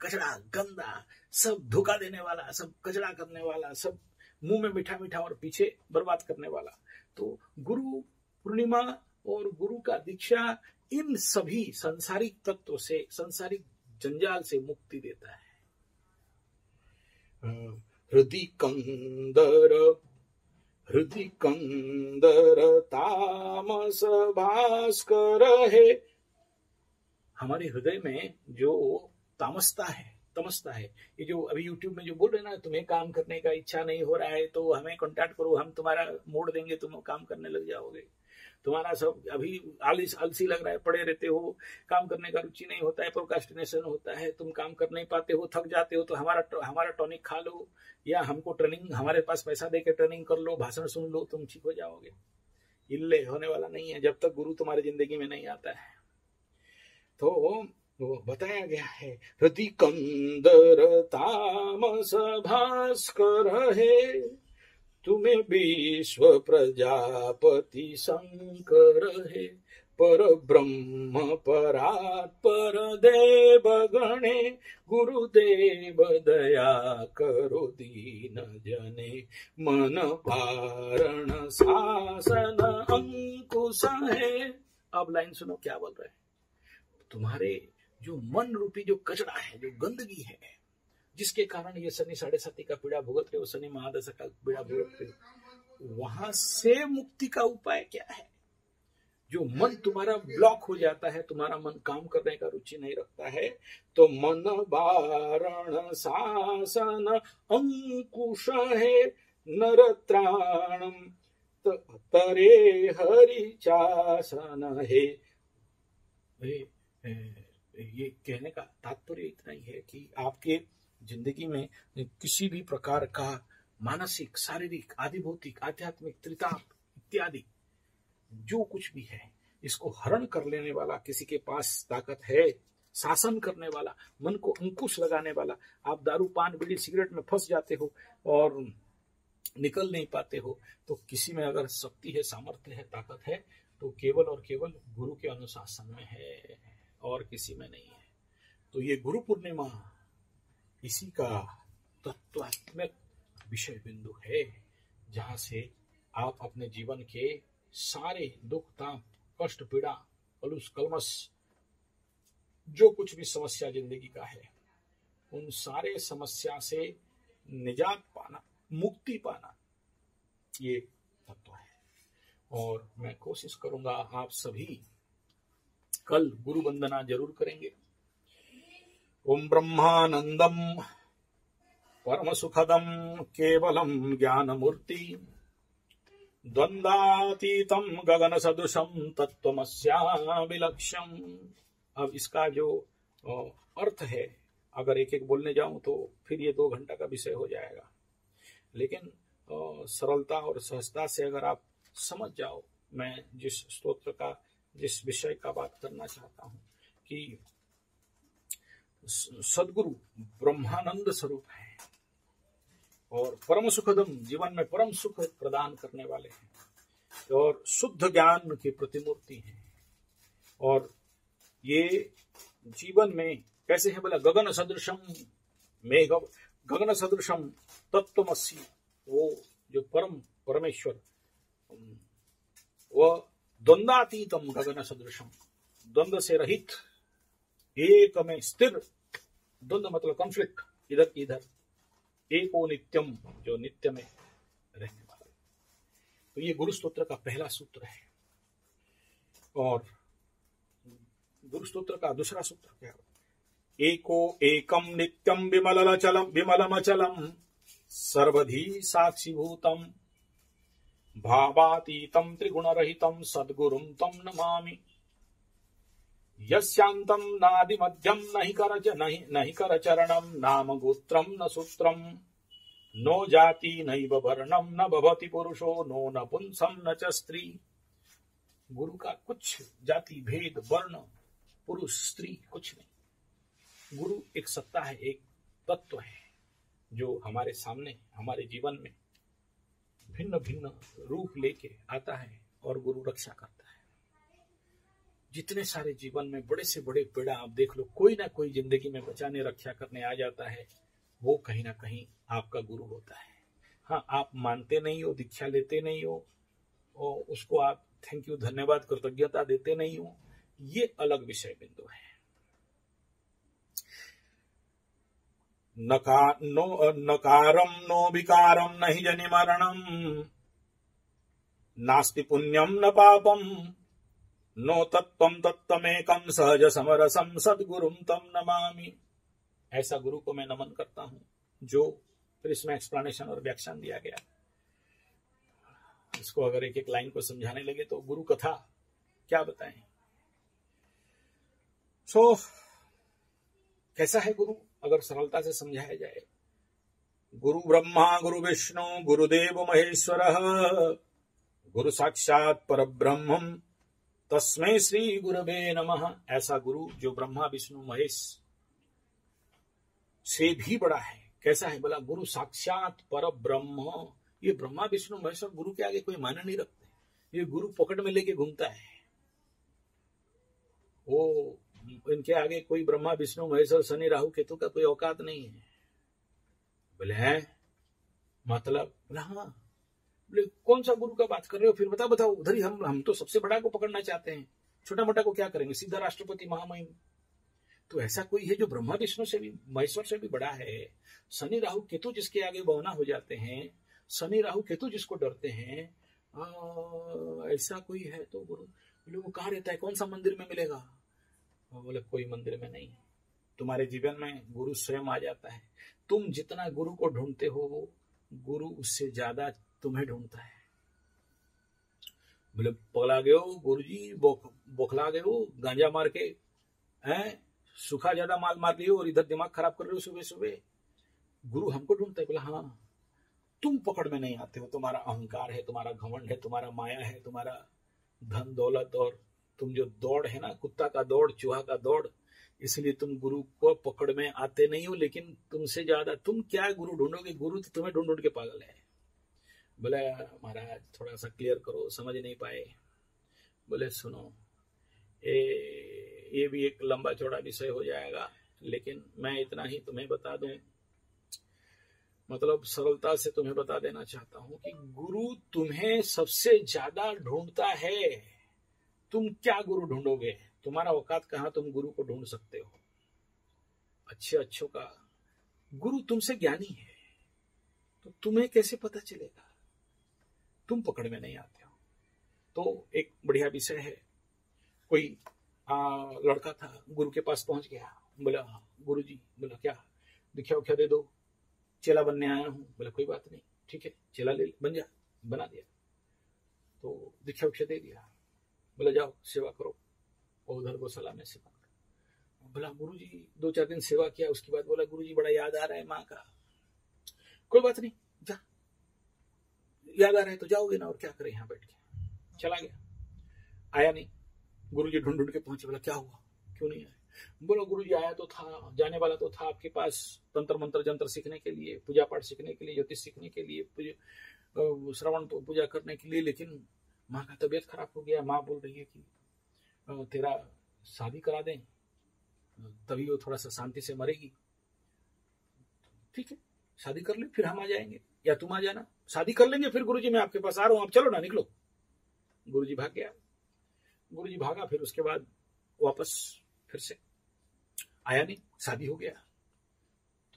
कचड़ा गंदा सब धोखा देने वाला, सब कचड़ा करने वाला, सब मुंह में मीठा मीठा और पीछे बर्बाद करने वाला, तो गुरु पूर्णिमा और गुरु का दीक्षा इन सभी सांसारिक तत्व से, सांसारिक जंजाल से मुक्ति देता है। हृदय कंदर तामस भास्कर है, हमारे हृदय में जो तमस्ता है, ये जो अभी YouTube में जो बोल रहे ना, तुम्हें काम करने का इच्छा नहीं हो रहा है तो हमें कांटेक्ट करो, हम तुम्हारा मोड़ देंगे, तुम काम करने लग जाओगे। तुम्हारा सब अभी आलसी लग रहा है, पड़े रहते हो, काम करने का रुचि नहीं होता है, प्रोक्रास्टिनेशन होता है, तुम काम कर नहीं पाते हो, थक जाते हो, तो हमारा टॉनिक खा लो या हमको ट्रेनिंग, हमारे पास पैसा देके ट्रेनिंग कर लो, भाषण सुन लो, तुम ठीक हो जाओगे। इल्ले होने वाला नहीं है जब तक गुरु तुम्हारी जिंदगी में नहीं आता है। तो बताया गया है हृदय कंदर तामस भास्कर है, तुम्हें विश्व प्रजापति शंकर है, पर ब्रह्म परात् पर देव गणे, गुरुदेव दया करो दीन जने, मन पारण शासन अंकुश है। अब लाइन सुनो क्या बोल रहे हैं। तुम्हारे जो मन रूपी जो कचरा है, जो गंदगी है, जिसके कारण ये शनि 7.5 का पीड़ा भुगत रहे हो, शनि महादशा का पीड़ा भुगत रहे हो, वहां से मुक्ति का उपाय क्या है? जो मन तुम्हारा ब्लॉक हो जाता है, तुम्हारा मन काम करने का रुचि नहीं रखता है, तो मन बारण शासन अंकुश है नर त्राणम तरे हरि चासन है। ये कहने का तात्पर्य इतना ही है कि आपके जिंदगी में किसी भी प्रकार का मानसिक, शारीरिक, आधिभौतिक, आध्यात्मिक, त्रिताप इत्यादि जो कुछ भी है, इसको हरण कर लेने वाला किसी के पास ताकत है, शासन करने वाला, मन को अंकुश लगाने वाला। आप दारू, पान, बीड़ी, सिगरेट में फंस जाते हो और निकल नहीं पाते हो, तो किसी में अगर शक्ति है, सामर्थ्य है, ताकत है, तो केवल और केवल गुरु के अनुशासन में है और किसी में नहीं है। तो ये गुरु पूर्णिमा इसी का तत्वात्मक विषय बिंदु है, जहां से आप अपने जीवन के सारे दुख, ताप, कष्ट, पीड़ा, कलुष, कलमश, जो कुछ भी समस्या जिंदगी का है, उन सारे समस्या से निजात पाना, मुक्ति पाना, ये तत्व है। और मैं कोशिश करूंगा आप सभी कल गुरु वंदना जरूर करेंगे। ओम ब्रह्मानंदम परम सुखदम केवलम ज्ञानमूर्ति द्वंद्वातीतम गगन सदृशम तत्वमस्याविलक्ष्यम। अब इसका जो अर्थ है, अगर एक एक बोलने जाऊं तो फिर ये 2 घंटा का विषय हो जाएगा, लेकिन सरलता और सहजता से अगर आप समझ जाओ, मैं जिस स्तोत्र का, जिस विषय का बात करना चाहता हूं कि सदगुरु ब्रह्मानंद स्वरूप है और परम सुखदम, जीवन में परम सुख प्रदान करने वाले हैं और शुद्ध ज्ञान की प्रतिमूर्ति हैं। और ये जीवन में कैसे है बोला, गगन सदृशम मेघ, गगन सदृशम तत्वमसि, वो जो परमेश्वर, वह द्वंद्वातीतम गगन सदृशम, द्वंद्व से रहित, एक में स्थिर, द्वंद्व मतलब कॉन्फ्लिक्ट, इधर की इधर, एको नित्यम, जो नित्य में रहने वाला। तो ये गुरु स्तोत्र का पहला सूत्र है। और गुरु स्तोत्र का दूसरा सूत्र क्या है? एको एकम नित्यम विमलमचलम सर्वधी साक्षीभूतम भावातीतम त्रिगुणरहितम सद्गुरुम तम नमामि। यस्यांतम नादि मध्यम नहि कर चरणम नाम गोत्रम न सूत्रम नो जाति नैव वर्णम न भवति पुरुषो नो नपुंसम न च स्त्री। गुरु का कुछ जाति भेद, वर्ण, पुरुष, स्त्री कुछ नहीं। गुरु एक सत्ता है, एक तत्व है जो हमारे सामने, हमारे जीवन में भिन्न भिन्न रूप लेके आता है और गुरु रक्षा करता है। जितने सारे जीवन में बड़े से बड़े पीड़ा आप देख लो, कोई ना कोई जिंदगी में बचाने, रक्षा करने आ जाता है, वो कहीं ना कहीं आपका गुरु होता है। हाँ, आप मानते नहीं हो, दीक्षा लेते नहीं हो, और उसको आप थैंक यू, धन्यवाद, कृतज्ञता देते नहीं हो, ये अलग विषय बिंदु है। नकारम नो विकारम नहि जनि मरणम नास्ति पुण्यम न पापम नो तत्वम तत्वमेकम सहज समरसम सद्गुरुम तम नमामि। ऐसा गुरु को मैं नमन करता हूं, जो फिर इसमें एक्सप्लेनेशन और व्याख्यान दिया गया। इसको अगर एक एक लाइन को समझाने लगे तो गुरु कथा क्या बताएं। कैसा है गुरु, अगर सरलता से समझाया जाए? गुरु ब्रह्मा गुरु विष्णु गुरुदेव महेश्वरः गुरु साक्षात परब्रह्मम् तस्मै श्री गुरवे नमः। ऐसा गुरु जो ब्रह्मा विष्णु महेश से भी बड़ा है। कैसा है बोला, गुरु साक्षात परब्रह्म। ये ब्रह्मा विष्णु महेश्वर गुरु के आगे कोई माने नहीं रखते। ये गुरु पॉकेट में लेके घूमता है, वो इनके आगे कोई ब्रह्मा विष्णु महेश्वर शनि राहु केतु का कोई औकात नहीं है। बोले हैं मतलब, बोला हाँ। बोले कौन सा गुरु का बात कर रहे हो, फिर बताओ उधर ही। हम तो सबसे बड़ा को पकड़ना चाहते हैं, छोटा मोटा को क्या करेंगे, सीधा राष्ट्रपति महामहिम। तो ऐसा कोई है जो ब्रह्मा विष्णु से भी, महेश्वर से भी बड़ा है? शनि राहु केतु जिसके आगे बौना हो जाते हैं, शनि राहु केतु जिसको डरते हैं, ऐसा कोई है तो गुरु। बोले वो कहाँ रहता है, कौन सा मंदिर में मिलेगा? बोले कोई मंदिर में नहीं, तुम्हारे जीवन में गुरु स्वयं आ जाता है। तुम जितना गुरु को ढूंढते हो, गुरु उससे ज्यादा तुम्हें ढूंढता है। बोले पगला गए हो गुरुजी, बौखला गए हो, गांजा मार के हैं, सूखा ज्यादा माल मार लियो और इधर दिमाग खराब कर रहे हो सुबह सुबह। गुरु हमको ढूंढता है। बोला हाँ, तुम पकड़ में नहीं आते हो, तुम्हारा अहंकार है, तुम्हारा घमंड है, तुम्हारा माया है, तुम्हारा धन दौलत, और तुम जो दौड़ है ना, कुत्ता का दौड़, चूहा का दौड़, इसलिए तुम गुरु को पकड़ में आते नहीं हो। लेकिन तुमसे ज्यादा तुम क्या गुरु ढूंढोगे, गुरु तो तुम्हें ढूंढ ढूंढ के पागल है। बोले महाराज थोड़ा सा क्लियर करो, समझ नहीं पाए। बोले सुनो, ये भी एक लंबा चौड़ा विषय हो जाएगा, लेकिन मैं इतना ही तुम्हें बता दूं, मतलब सरलता से तुम्हें बता देना चाहता हूं कि गुरु तुम्हें सबसे ज्यादा ढूंढता है। तुम क्या गुरु ढूंढोगे, तुम्हारा औकात कहां तुम गुरु को ढूंढ सकते हो? अच्छों का गुरु तुमसे ज्ञानी है, तो तुम्हें कैसे पता चलेगा? तुम पकड़ में नहीं आते हो। तो एक बढ़िया विषय है, कोई लड़का था, गुरु के पास पहुंच गया। बोला गुरु जी, बोला क्या, दीक्षा उख्या दे दो, चेला बनने आया हूं। बोला कोई बात नहीं, ठीक है, चेला ले बन जा। बना दिया, तो दीक्षा उख्या दे दिया। बोला जाओ सेवा करो, और उधर गौशाला में सेवा करो। बोला गुरु जी 2-4 दिन सेवा किया, उसके बाद बोला गुरु जी बड़ा याद आ रहा है माँ का। कोई बात नहीं, जा, याद आ रहा है तो जाओगे ना, और क्या करें यहाँ बैठ के। चला गया, आया नहीं। गुरुजी ढूंढ ढूंढ के पहुंचे। बोला क्या हुआ, क्यों नहीं आए? बोलो गुरुजी आया तो था, जाने वाला तो था आपके पास तंत्र मंत्र जंत्र सीखने के लिए, पूजा पाठ सीखने के लिए, ज्योतिष सीखने के लिए, श्रवण पूजा करने के लिए, लेकिन माँ का तबीयत खराब हो गया। माँ बोल रही है कि तेरा शादी करा दें, तभी वो थोड़ा सा शांति से मरेगी। ठीक है, शादी कर ले, फिर हम आ जाएंगे, या तुम आ जाना, शादी कर लेंगे, फिर गुरुजी मैं आपके पास आ रहा हूं, आप चलो ना, निकलो। गुरुजी भाग गया। गुरुजी भागा, फिर उसके बाद वापस फिर से आया नहीं, शादी हो गया।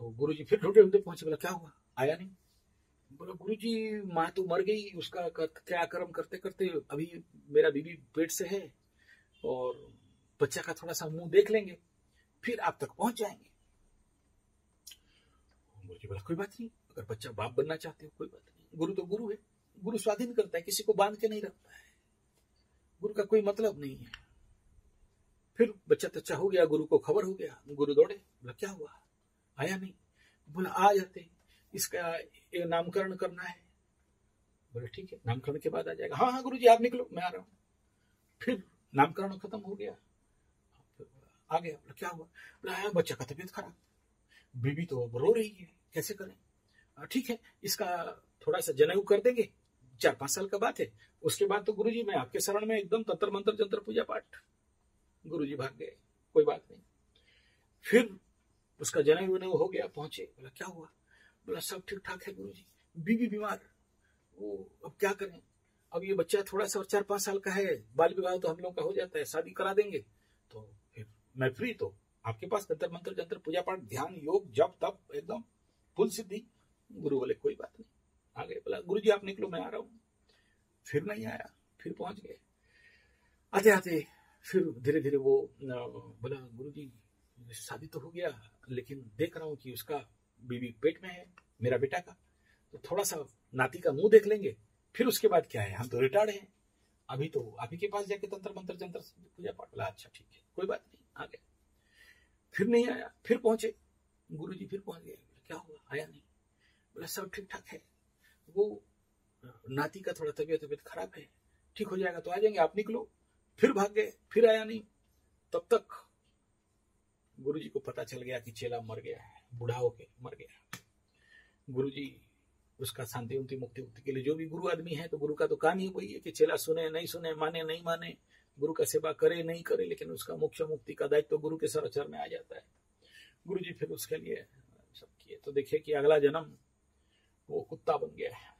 तो गुरुजी फिर ढूंढे ढूंढे पहुंचे। बोला क्या हुआ, आया नहीं? बोला गुरुजी माँ तो मर गई, उसका क्या कर्म करते करते अभी मेरा बीबी पेट से है, और बच्चा का थोड़ा सा मुंह देख लेंगे, फिर आप तक पहुंच जाएंगे। गुरुजी बोला कोई बात नहीं, अगर बच्चा बाप बनना चाहते हो कोई बात नहीं, गुरु तो गुरु है, गुरु स्वाधीन करता है, किसी को बांध के नहीं रखता है, गुरु का कोई मतलब नहीं है। फिर बच्चा तच्चा हो गया, गुरु को खबर हो गया, गुरु दौड़े। बोला क्या हुआ, आया नहीं? बोला आ जाते, इसका नामकरण करना है। बोले ठीक है, नामकरण के बाद आ जाएगा। हाँ हाँ गुरु जी आप निकलो, मैं आ रहा हूँ। फिर नामकरण खत्म हो गया, आ गया। बोला क्या हुआ? बोला बच्चा का तबीयत खराब, बीबी तो अब रो रही है, कैसे करें? ठीक है, इसका थोड़ा सा जनेऊ कर देंगे, 4-5 साल का बात है, उसके बाद तो गुरुजी मैं आपके शरण में, एकदम तंत्र मंत्र जंत्र पूजा पाठ। गुरुजी भाग गए, कोई बात नहीं। फिर उसका जनेऊ हो गया, पहुंचे। बोला क्या हुआ? बोला सब ठीक ठाक है गुरुजी, बीबी बीमार, वो अब क्या करें, अब ये बच्चा थोड़ा सा और 4-5 साल का है, बाल विवाह तो हम लोग का हो जाता है, शादी करा देंगे, तो फिर मैं फ्री, तो आपके पास तंत्र मंत्र जंत्र पूजा पाठ ध्यान योग जब तब एकदम फुल सिद्धि। गुरु बोले कोई बात नहीं, आ गए। बोला गुरुजी आप निकलो, मैं आ रहा हूँ। फिर नहीं आया, फिर पहुंच गए। आते आते फिर धीरे धीरे वो बोला गुरुजी शादी तो हो गया, लेकिन देख रहा हूँ कि उसका बीबी पेट में है, मेरा बेटा का, तो थोड़ा सा नाती का मुंह देख लेंगे, फिर उसके बाद क्या है, हम तो रिटायर्ड हैं, अभी तो आप ही के पास जाके तंत्र मंत्र जंत्र पूजा पाठ। बोला अच्छा ठीक है, कोई बात नहीं, आ गए। फिर नहीं आया, फिर पहुंचे गुरुजी, फिर पहुंच गए। क्या हुआ, आया नहीं? बोला सब ठीक ठाक है, वो नाती का थोड़ा तबीयत खराब है, ठीक हो जाएगा तो आ जाएंगे, आप निकलो। फिर भाग गए, फिर आया नहीं। तब तक गुरुजी को पता चल गया कि चेला मर गया है, बूढ़ा होके मर गया। गुरुजी उसका शांति उन्ति मुक्ति के लिए, जो भी गुरु आदमी है तो गुरु का तो काम ही वही है कि चेला सुने नहीं सुने, माने नहीं माने, गुरु का सेवा करे नहीं करे, लेकिन उसका मोक्ष मुक्ति का दायित्व तो गुरु के सरचर में आ जाता है। गुरुजी फिर उसके लिए सब किए। तो देखिए कि अगला जन्म वो कुत्ता बन गया है,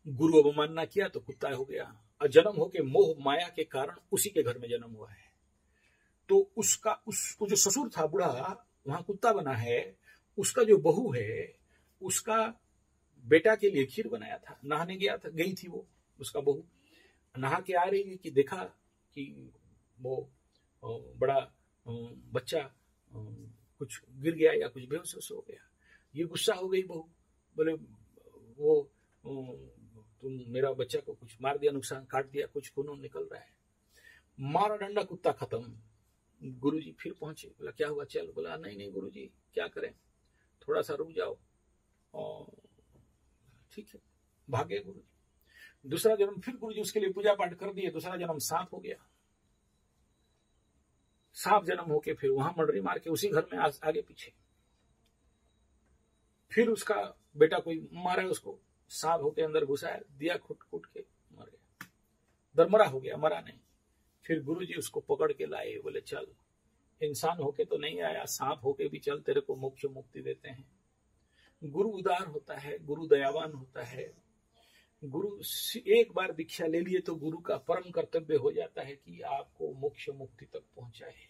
गुरु अवमानना किया तो कुत्ता हो गया, और जन्म होके मोह माया के कारण उसी के घर में जन्म हुआ है। तो उसको जो ससुर था बूढ़ा, वहां कुत्ता बना है। उसका जो बहू है, उसका बेटा के लिए खीर बनाया था, नहाने गया था, गई थी वो उसका बहू, नहा के आ रही है कि देखा कि वो बड़ा बच्चा कुछ गिर गया या कुछ बेहोश हो गया। ये गुस्सा हो गई बहू, बोले वो तुम मेरा बच्चा को कुछ मार दिया, नुकसान काट दिया, कुछ खून निकल रहा है, मारा डंडा कुत्ता खत्म। गुरुजी फिर पहुंचे, बोला क्या हुआ चल, बोला नहीं नहीं गुरुजी क्या करें, थोड़ा सा रुक जाओ। ठीक है, भागे गुरुजी। दूसरा जन्म फिर गुरुजी उसके लिए पूजा पाठ कर दिए, दूसरा जन्म सांप हो गया। सांप जन्म होके फिर वहां मर्डरी मार के उसी घर में आगे पीछे। फिर उसका बेटा कोई मारा है उसको, सांप होके अंदर घुसाया, दिया खुट खुट के मर गया, दरमरा हो गया, मरा नहीं। फिर गुरुजी उसको पकड़ के लाए, बोले चल इंसान होके तो नहीं आया, सांप होके भी चल, तेरे को मोक्ष मुक्ति देते हैं। गुरु उदार होता है, गुरु दयावान होता है। गुरु एक बार दीक्षा ले लिए तो गुरु का परम कर्तव्य हो जाता है कि आपको मोक्ष मुक्ति तक पहुंचाए।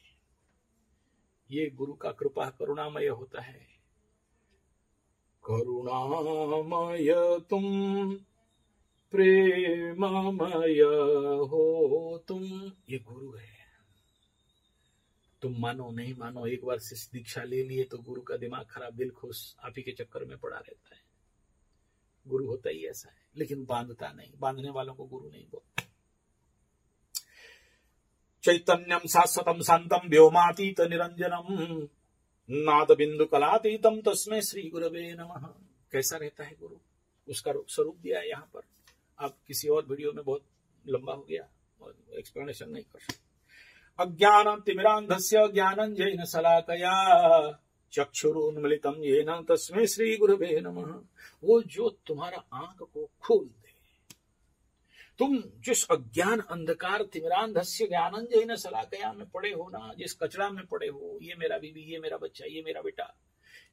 ये गुरु का कृपा करुणामय होता है। करुणामय तुम प्रेममय हो तुम, ये गुरु है। तुम मानो नहीं मानो, एक बार से दीक्षा ले लिए तो गुरु का दिमाग खराब, दिल खुश, आप ही के चक्कर में पड़ा रहता है। गुरु होता ही ऐसा है, लेकिन बांधता नहीं, बांधने वालों को गुरु नहीं बोलता। चैतन्यम शाश्वतम शांतम व्योमातीत निरंजनम नाद बिंदु कलातीतम तस्मै श्री गुरवे नमः। कैसा रहता है गुरु, उसका स्वरूप दिया है यहाँ पर। आप किसी और वीडियो में बहुत लंबा हो गया और एक्सप्लेनेशन नहीं कर सकते। अज्ञानं तिमिरान्धस्य ज्ञानञ्जनेन शलाकया चक्षुरुन्मीलितं येन तस्मै श्री गुरवे नमः। वो जो तुम्हारा आंख को खोल दे। तुम जिस अज्ञान अंधकार तिमिरान्धस्य ज्ञानञ्जनेन शलाकया में पड़े हो ना, जिस कचरा में पड़े हो, ये मेरा बीवी, ये मेरा बच्चा, ये मेरा बेटा,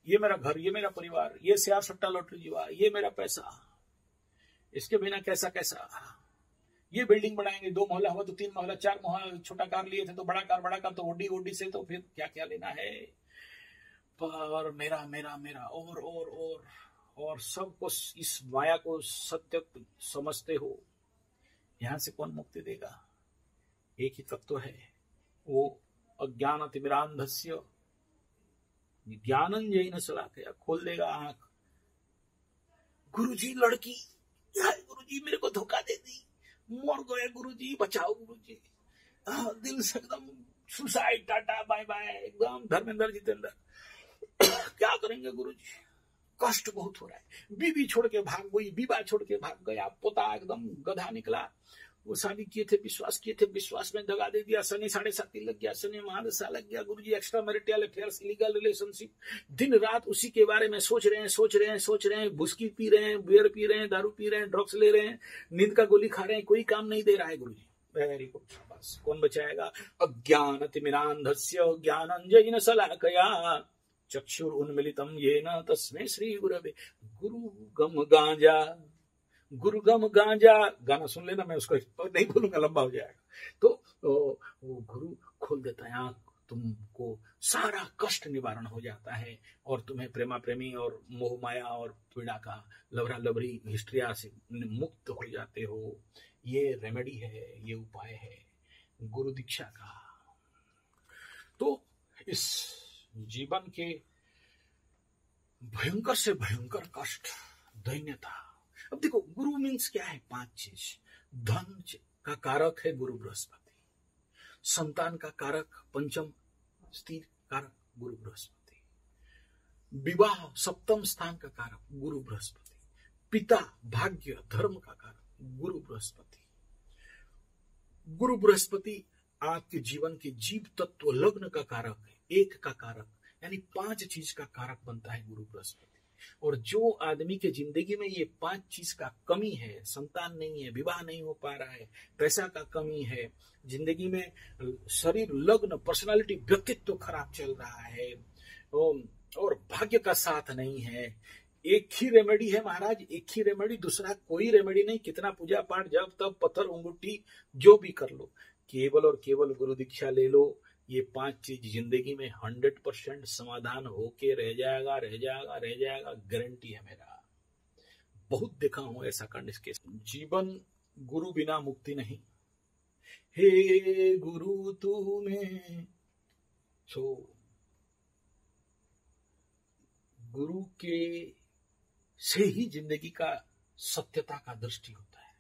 ये मेरा घर, ये मेरा परिवार, ये शेयर सट्टा लॉटरी जुआ, ये मेरा पैसा, इसके बिना कैसा कैसा, ये बिल्डिंग बनाएंगे, 2 मोहल्ला हुआ तो 3 मोहल्ला, 4 मोहल्ला, छोटा कार लिए थे तो बड़ा कार तो ओडी से तो फिर क्या क्या लेना है, पर मेरा मेरा मेरा और सबको इस माया को सत्य समझते हो। यहां से कौन मुक्ति देगा? एक ही तत्व है, वो अज्ञान तिमिरान्धस्य ज्ञानञ्जनेन शलाकया, खोल देगा आंख। गुरुजी लड़की, गुरुजी मेरे को धोखा दे दी, मर गए गुरुजी, बचाओ गुरुजी, दिल से एकदम सुसाइड, टाटा बाय बाय, एकदम धर्मेंद्र जितेंद्र, क्या करेंगे गुरुजी, कष्ट बहुत हो रहा है, बीवी छोड़ के भाग गई, विवाह छोड़ के भाग गया, पोता एकदम गधा निकला, वो शादी किए थे, विश्वास में दगा दे दिया, शनि 7.5 लग गया, शनि महादशा लग गया, गुरुजी extra marital affairs, legal relationship, दिन रात उसी के बारे में सोच रहे हैं, बुस्की पी रहे हैं, बियर पी रहे हैं, दारू पी रहे हैं, ड्रग्स ले रहे हैं, नींद का गोली खा रहे हैं, कोई काम नहीं दे रहा है गुरुजी। वेरी गुड, शाबाश। कौन बचाएगा? अज्ञान तिमिरान्धस्य ज्ञानञ्जनेन शलाकया चक्षुरुन्मीलितं येन तस्मै श्री गुरवे। गुरु गम गांजा गाना सुन लेना, मैं उसको नहीं बोलूंगा, लंबा हो जाएगा। तो वो गुरु खोल देता है आंख, तुमको सारा कष्ट निवारण हो जाता है और तुम्हें प्रेमा प्रेमी और मोह माया और पीड़ा का लवरा लवरी हिस्ट्रिया से मुक्त हो जाते हो। ये रेमेडी है, ये उपाय है गुरु दीक्षा का। तो इस जीवन के भयंकर से भयंकर कष्ट, दैन्यता। अब देखो, गुरु मीन्स क्या है? 5 चीज। धन का कारक है गुरु बृहस्पति, संतान का कारक, पंचम स्थिर कारक गुरु बृहस्पति, विवाह 7th स्थान का कारक गुरु बृहस्पति, पिता भाग्य धर्म का कारक गुरु बृहस्पति। गुरु बृहस्पति आपके जीवन के जीव तत्व लग्न का कारक है, 1 का कारक, यानी 5 चीज का कारक बनता है गुरु बृहस्पति। और जो आदमी के जिंदगी में ये 5 चीज का कमी है, संतान नहीं है, विवाह नहीं हो पा रहा है, पैसा का कमी है, जिंदगी में शरीर लग्न पर्सनालिटी व्यक्तित्व खराब चल रहा है और भाग्य का साथ नहीं है, एक ही रेमेडी है महाराज, एक ही रेमेडी, दूसरा कोई रेमेडी नहीं। कितना पूजा पाठ, जब तब पत्थर अंगूठी जो भी कर लो, केवल और केवल गुरु दीक्षा ले लो। ये 5 चीज जिंदगी में 100% समाधान होके रह जाएगा, गारंटी है मेरा। बहुत देखा हूं ऐसा कंडिशन। जीवन गुरु बिना मुक्ति नहीं। हे गुरु तुम्हें सो गुरु के से ही जिंदगी का सत्यता का दृष्टि होता है।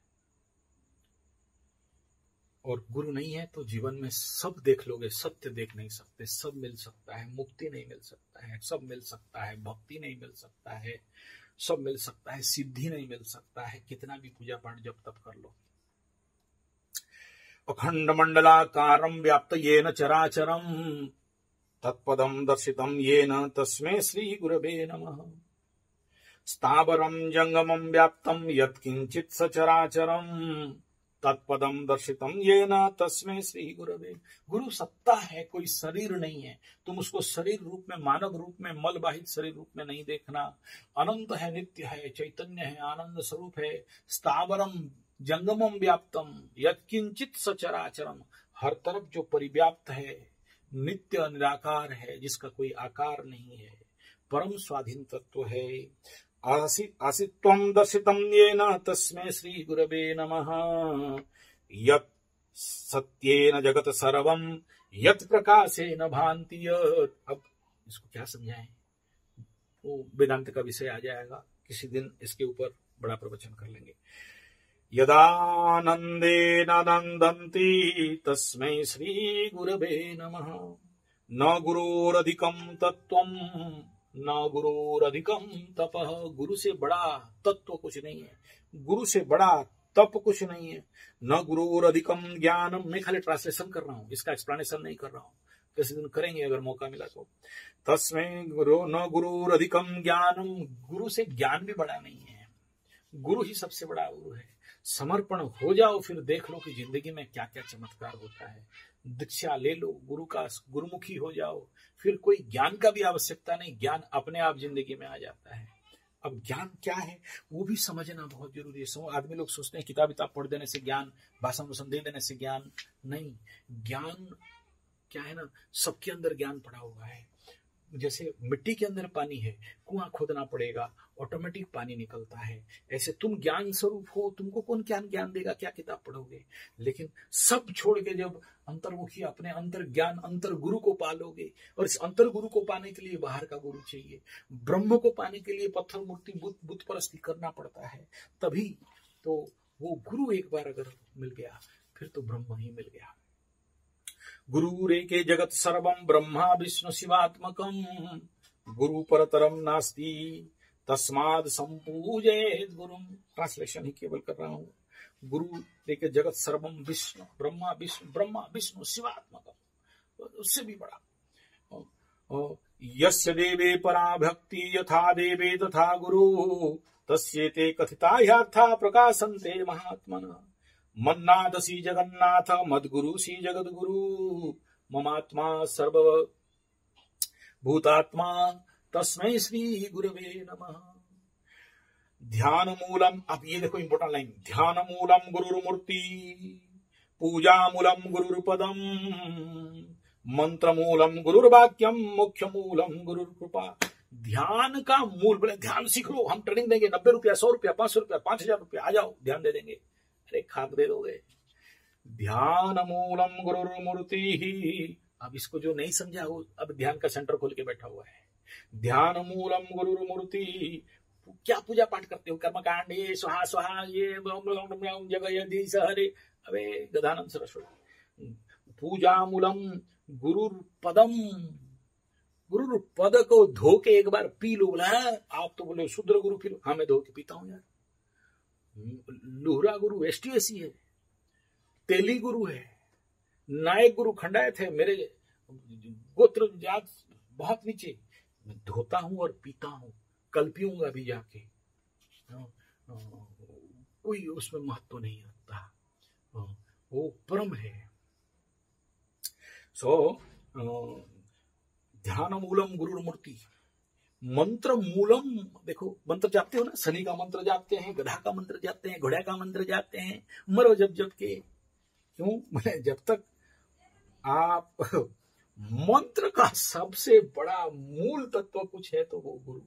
और गुरु नहीं है तो जीवन में सब देख लोगे, सत्य देख नहीं सकते। सब मिल सकता है, मुक्ति नहीं मिल सकता है, सब मिल सकता है, भक्ति नहीं मिल सकता है, सब मिल सकता है, सिद्धि नहीं मिल सकता है, कितना भी पूजा पाठ जब तब कर लो। अखंड मंडलाकारं व्याप्त येन चराचरं तत्पदं दर्शितं येन तस्मै श्री गुरवे नमः। स्थावरं जंगमं व्याप्तं यत्किंचित् सचराचरं तत्पदं दर्शितं येन तस्मै श्री गुरवे। गुरु सत्ता है, कोई शरीर नहीं है। तुम उसको शरीर रूप में, मानव रूप में, मलबाहित शरीर रूप में नहीं देखना। अनंत है, नित्य है, चैतन्य है, आनंद स्वरूप है। स्थावरम जंगमम व्याप्तम यत्किंचित् सचराचरम, हर तरफ जो परिव्याप्त है, नित्य निराकार है, जिसका कोई आकार नहीं है, परम स्वाधीन तत्व है। आसित्वं दर्शितं येन तस्मै श्री गुरवे नमः। यत् सत्येन जगत सर्वं यत् प्रकाशेन भान्ति यत्। अब इसको क्या समझाएं, वो वेदांत का विषय आ जाएगा, किसी दिन इसके ऊपर बड़ा प्रवचन कर लेंगे। यदानंदेन नंदन्ति तस्मै श्री गुरवे नमः। न गुरोरधिकं तत्त्वं न गुरोरधिकं तपः। गुरु से बड़ा तत्व कुछ नहीं है, गुरु से बड़ा तप कुछ नहीं है। न गुरोरधिकं ज्ञानम, मैं खाली ट्रांसलेशन कर रहा हूँ, इसका एक्सप्लेनेशन नहीं कर रहा हूँ, किसी दिन करेंगे अगर मौका मिला तो। तस्मै न गुरोरधिकं ज्ञानम, गुरु से ज्ञान भी बड़ा नहीं है, गुरु ही सबसे बड़ा गुरु है। समर्पण हो जाओ, फिर देख लो कि जिंदगी में क्या क्या चमत्कार होता है। दीक्षा ले लो, गुरु का गुरुमुखी हो जाओ, फिर कोई ज्ञान का भी आवश्यकता नहीं, ज्ञान अपने आप जिंदगी में आ जाता है। अब ज्ञान क्या है वो भी समझना बहुत जरूरी है। आदमी लोग सोचते हैं किताब पढ़ देने से ज्ञान, भाषण वसन दे देने से ज्ञान नहीं। ज्ञान क्या है ना, सबके अंदर ज्ञान पड़ा हुआ है। जैसे मिट्टी के अंदर पानी है, कुआं खोदना पड़ेगा, ऑटोमेटिक पानी निकलता है। ऐसे तुम ज्ञान स्वरूप हो, तुमको कौन ज्ञान देगा, क्या किताब पढ़ोगे। लेकिन सब छोड़ के जब अंतर्मुखी अपने अंतर ज्ञान, अंतर गुरु को पालोगे, और इस अंतर गुरु को पाने के लिए बाहर का गुरु चाहिए। ब्रह्म को पाने के लिए पत्थर मूर्ति बुत परस्ती करना पड़ता है, तभी तो वो गुरु एक बार अगर मिल गया फिर तो ब्रह्म ही मिल गया। गुरुरेके जगत सर्वं ब्रह्मा विष्णु शिवात्मकं गुरु परतरम नास्ति तस्माद् संपूजयेत् गुरुं। ट्रांसलेशन ही केवल कर रहा हूँ। गुरु रेके जगत सर्वं विष्णु, ब्रह्मा विष्णु शिवात्मकं, उससे भी बड़ा। यस्य देवे परा भक्ति यथा देवे तथा गुरु तस्येते कथिता ह्यर्था प्रकाशन्ते महात्मनः। मन्नादसी जगन्नाथ मद्गुरुसी जगद्गुरु ममात्मा सर्व भूतात्मा तस्मै श्री गुरवे नमः। ध्यान मूलम, अब ये देखो इंपोर्टेंट लाइन, ध्यान मूलम गुरुर्मूर्ति पूजा मूलम गुरुर्पदम मंत्र मूलम गुरुर्वाक्यम मुख्य मूलम गुरुर्कृपा। ध्यान का मूल, बोले ध्यान सीख लो, हम ट्रेनिंग देंगे, 90 रुपया, 100 रुपया, 500 रुपया, 5000 रुपया, आ जाओ ध्यान दे देंगे। अरे खाक दे दोगे। ध्यान मूलम गुरुर्मूर्ति ही, अब इसको जो नहीं समझा वो अब ध्यान का सेंटर खोल के बैठा हुआ है। ध्यान मूलम गुरुर्मूर्ति, क्या पूजा पाठ करते हो, कर्मकांड, ये स्वाहा स्वाहा, ये जगह हरे, अबे गदानंद सरस्वती। पूजा मूलम गुरुर्पदम, गुरुर्पद को धो के एक बार पी लो। बोला आप तो बोले शुद्र गुरु पी लो, हाँ मैं धो के पीता हूं यार। लुहरा गुरु एसटीएसी है, तेली गुरु है, नायक गुरु खंडायत है, मेरे गोत्र जात बहुत नीचे, मैं धोता हूं और पीता हूं, कल पीऊंगा भी जाके। कोई उसमें महत्व नहीं रखता, वो परम है। ध्यान मूलम गुरुर्मूर्ति, मंत्र मूलम, देखो मंत्र जापते हो ना, शनि का मंत्र जापते हैं, गधा का मंत्र जापते हैं, घोड़ा का मंत्र जापते हैं, मरो जब के। क्यों? जब तक आप मंत्र का सबसे बड़ा मूल तत्व कुछ है तो वो गुरु।